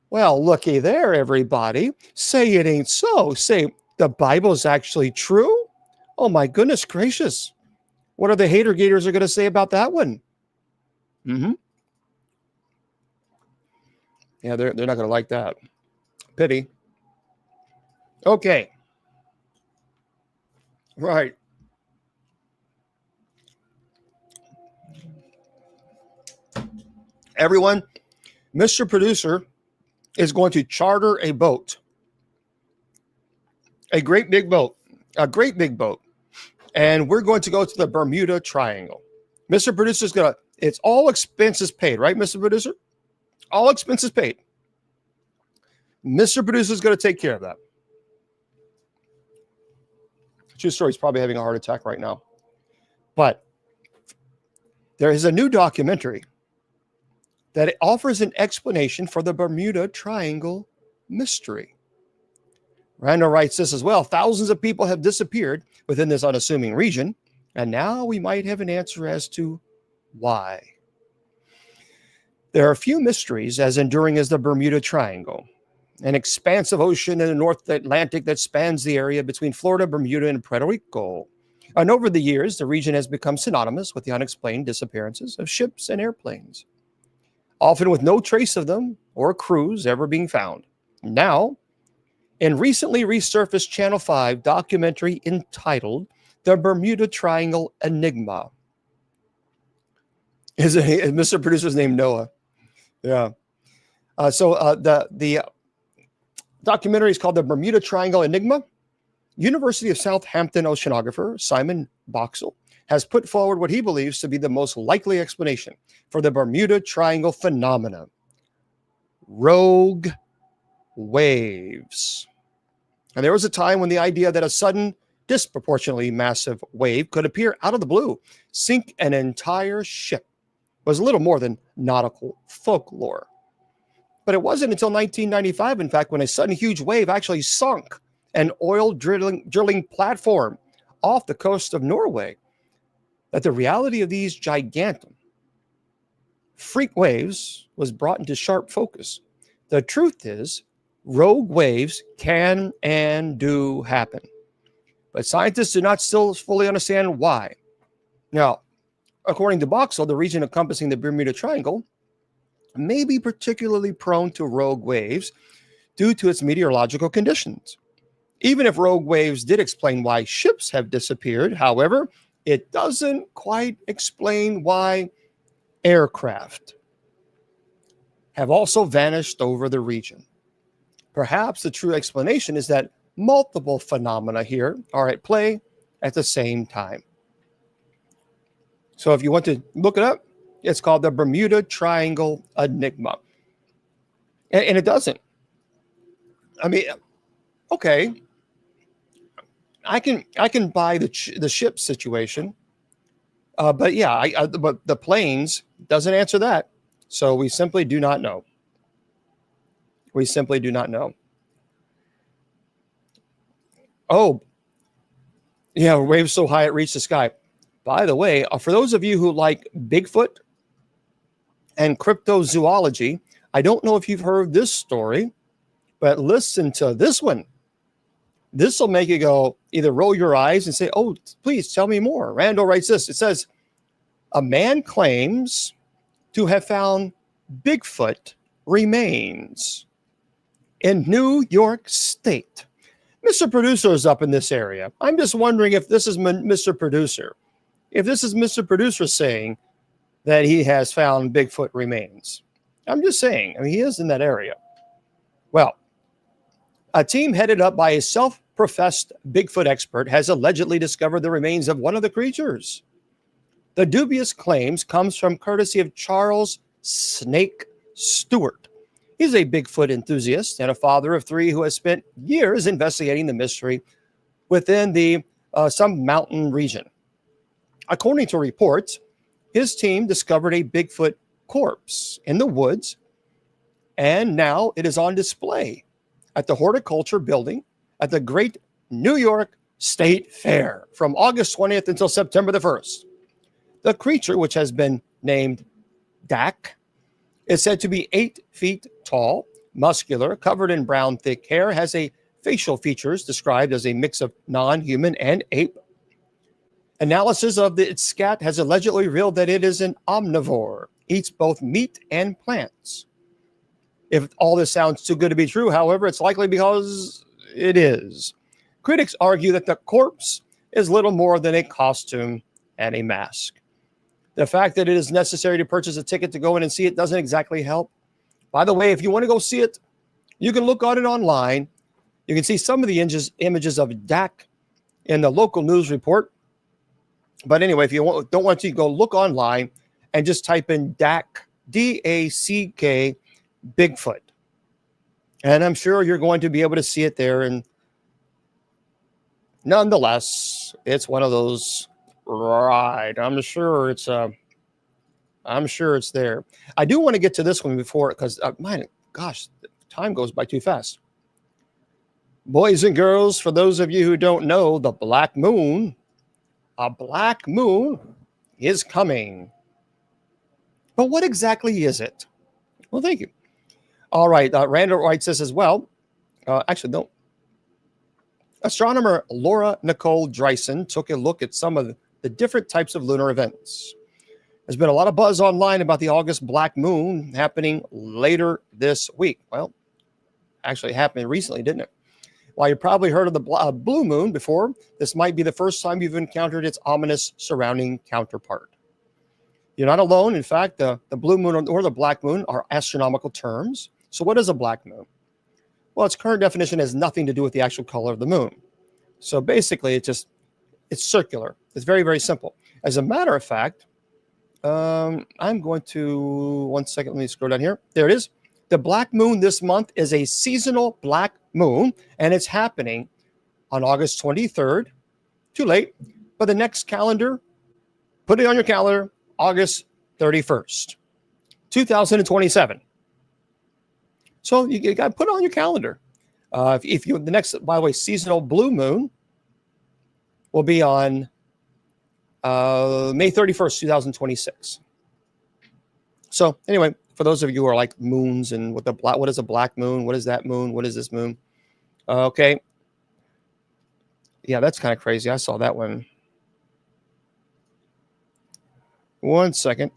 Well, looky there, everybody. Say it ain't so. Say the Bible is actually true. Oh my goodness gracious. What are the hater gators are going to say about that one? Yeah, they're not going to like that. Pity. Okay. Right. Everyone, Mr. Producer is going to charter a boat. A great big boat. And we're going to go to the Bermuda Triangle. Mr. Producer is going to, it's all expenses paid, right, Mr. Producer? All expenses paid. Mr. Producer is going to take care of that. True story, he's probably having a heart attack right now. But there is a new documentary that offers an explanation for the Bermuda Triangle mystery. Randall writes this as well: thousands of people have disappeared within this unassuming region, and now we might have an answer as to why. There are few mysteries as enduring as the Bermuda Triangle, an expansive ocean in the North Atlantic that spans the area between Florida, Bermuda, and Puerto Rico. And over the years, the region has become synonymous with the unexplained disappearances of ships and airplanes, often with no trace of them or crews ever being found. Now, in recently resurfaced Channel 5 documentary entitled The Bermuda Triangle Enigma. Is Mr. Producer's name Noah? Yeah. The documentary is called The Bermuda Triangle Enigma. University of Southampton oceanographer Simon Boxall has put forward what he believes to be the most likely explanation for the Bermuda Triangle phenomena: rogue waves. And there was a time when the idea that a sudden, disproportionately massive wave could appear out of the blue, sink an entire ship, was a little more than nautical folklore. But it wasn't until 1995, in fact, when a sudden huge wave actually sunk an oil drilling platform off the coast of Norway, that the reality of these gigantic freak waves was brought into sharp focus. The truth is, rogue waves can and do happen, but scientists do not still fully understand why. Now, according to Boxall, the region encompassing the Bermuda Triangle may be particularly prone to rogue waves due to its meteorological conditions. Even if rogue waves did explain why ships have disappeared, however, it doesn't quite explain why aircraft have also vanished over the region. Perhaps the true explanation is that multiple phenomena here are at play at the same time. So if you want to look it up, it's called the Bermuda Triangle Enigma. And it doesn't. I mean, okay, I can buy the ship situation, but yeah, but the planes doesn't answer that. So we simply do not know. We simply do not know. Oh, yeah, waves so high it reached the sky. By the way, for those of you who like Bigfoot and cryptozoology, I don't know if you've heard this story, but listen to this one. This will make you go, either roll your eyes and say, oh, please tell me more. Randall writes this. It says, a man claims to have found Bigfoot remains in New York State. Mr. Producer is up in this area. I'm just wondering if this is Mr. Producer. If this is Mr. Producer saying that he has found Bigfoot remains. I'm just saying. I mean, he is in that area. Well, a team headed up by a self-professed Bigfoot expert has allegedly discovered the remains of one of the creatures. The dubious claims comes from courtesy of Charles Snake Stewart. He's a Bigfoot enthusiast and a father of three who has spent years investigating the mystery within the some mountain region. According to reports, his team discovered a Bigfoot corpse in the woods, and now it is on display at the Horticulture Building at the Great New York State Fair from August 20th until September the 1st. The creature, which has been named Dak, is said to be 8 feet tall, muscular, covered in brown thick hair, has a facial features described as a mix of non-human and ape. Analysis of its scat has allegedly revealed that it is an omnivore, eats both meat and plants. If all this sounds too good to be true, however, it's likely because it is. Critics argue that the corpse is little more than a costume and a mask. The fact that it is necessary to purchase a ticket to go in and see it doesn't exactly help. By the way, if you want to go see it, you can look on it online. You can see some of the images of Dak in the local news report. But anyway, if you don't want to, go look online and just type in Dak, D-A-C-K, Bigfoot. And I'm sure you're going to be able to see it there. And nonetheless, it's one of those, right, I'm sure it's there. I do want to get to this one before, because my gosh, time goes by too fast. Boys and girls, for those of you who don't know, the black moon, a black moon is coming. But what exactly is it? Well, thank you. All right, Randall writes this as well. Actually, no. Astronomer Laura Nicole Dreisen took a look at some of the different types of lunar events. There's been a lot of buzz online about the August black moon happening later this week. Well, actually, it happened recently, didn't it? While you probably heard of the blue moon before, this might be the first time you've encountered its ominous surrounding counterpart. You're not alone. In fact, the blue moon or the black moon are astronomical terms. So what is a black moon? Well, its current definition has nothing to do with the actual color of the moon. So basically, it's circular. It's very, very simple. As a matter of fact, I'm going to, one second, let me scroll down here. There it is. The black moon this month is a seasonal black moon, and it's happening on August 23rd. Too late, but the next calendar, put it on your calendar, August 31st, 2027. So you got to put it on your calendar. If you, the next, by the way, seasonal blue moon will be on May 31st, 2026. So anyway, for those of you who are like moons and what is a black moon? What is that moon? What is this moon? Okay. Yeah, that's kind of crazy. I saw that one. 1 second.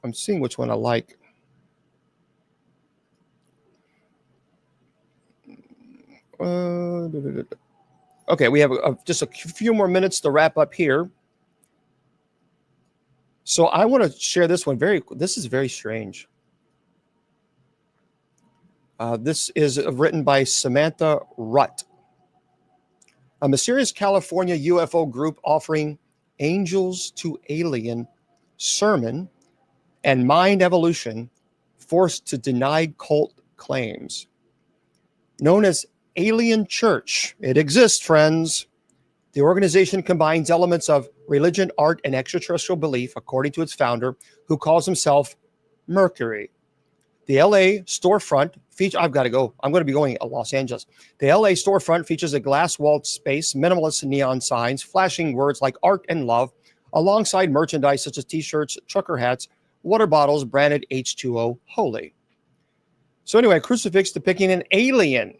I'm seeing which one I like. Okay, we have just a few more minutes to wrap up here. So I want to share this one. This is very strange. This is written by Samantha Rutt. A mysterious California UFO group offering angels to alien sermon and mind evolution forced to deny cult claims. Known as Alien Church. It exists, friends. The organization combines elements of religion, art, and extraterrestrial belief, according to its founder, who calls himself Mercury. The LA storefront features, I've got to go. I'm going to be going to Los Angeles. The LA storefront features a glass walled space, minimalist neon signs, flashing words like art and love, alongside merchandise such as t-shirts, trucker hats, water bottles branded H2O Holy. So anyway, a crucifix depicting an alien,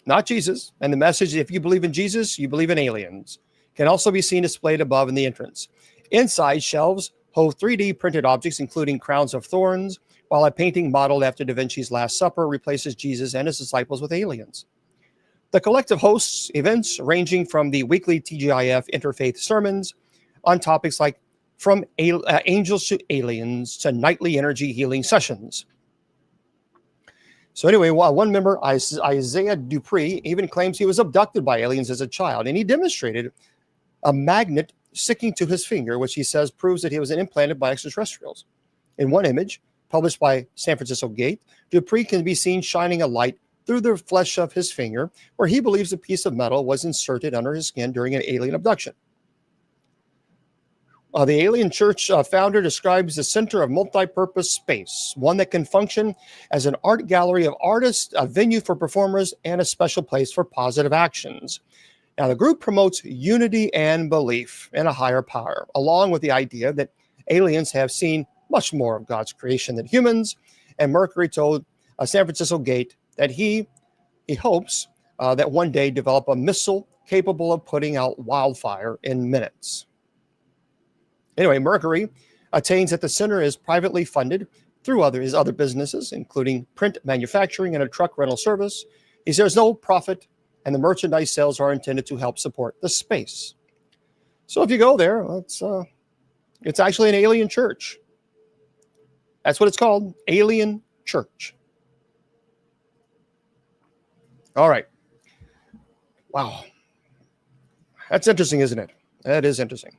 not Jesus. And the message, if you believe in Jesus, you believe in aliens, can also be seen displayed above in the entrance. Inside, shelves hold 3D printed objects, including crowns of thorns, while a painting modeled after Da Vinci's Last Supper replaces Jesus and his disciples with aliens. The collective hosts events ranging from the weekly TGIF interfaith sermons on topics like from angels to aliens to nightly energy healing sessions. So anyway, one member, Isaiah Dupree, even claims he was abducted by aliens as a child, and he demonstrated a magnet sticking to his finger, which he says proves that he was implanted by extraterrestrials. In one image, published by San Francisco Gate, Dupree can be seen shining a light through the flesh of his finger, where he believes a piece of metal was inserted under his skin during an alien abduction. The Alien Church founder describes the center of multi-purpose space, one that can function as an art gallery of artists, a venue for performers, and a special place for positive actions. Now, the group promotes unity and belief in a higher power, along with the idea that aliens have seen much more of God's creation than humans. And Mercury told San Francisco Gate that he hopes that one day develop a missile capable of putting out wildfire in minutes. Anyway, Mercury attains that the center is privately funded through his other businesses, including print manufacturing and a truck rental service. He says no profit, and the merchandise sales are intended to help support the space. So if you go there, it's actually an alien church. That's what it's called, Alien Church. All right. Wow. That's interesting, isn't it? That is interesting.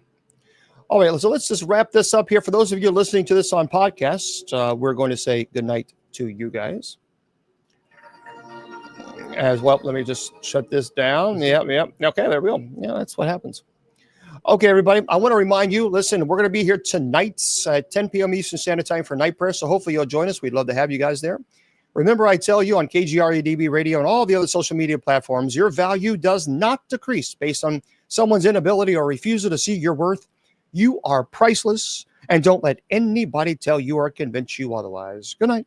All right, so let's just wrap this up here. For those of you listening to this on podcast, we're going to say goodnight to you guys. As well, let me just shut this down. Yep. Okay, there we go. Yeah, that's what happens. Okay, everybody, I want to remind you, listen, we're going to be here tonight at 10 p.m. Eastern Standard Time for night prayer, so hopefully you'll join us. We'd love to have you guys there. Remember, I tell you on KGREDB Radio and all the other social media platforms, your value does not decrease based on someone's inability or refusal to see your worth. You are priceless, and don't let anybody tell you or convince you otherwise. Good night.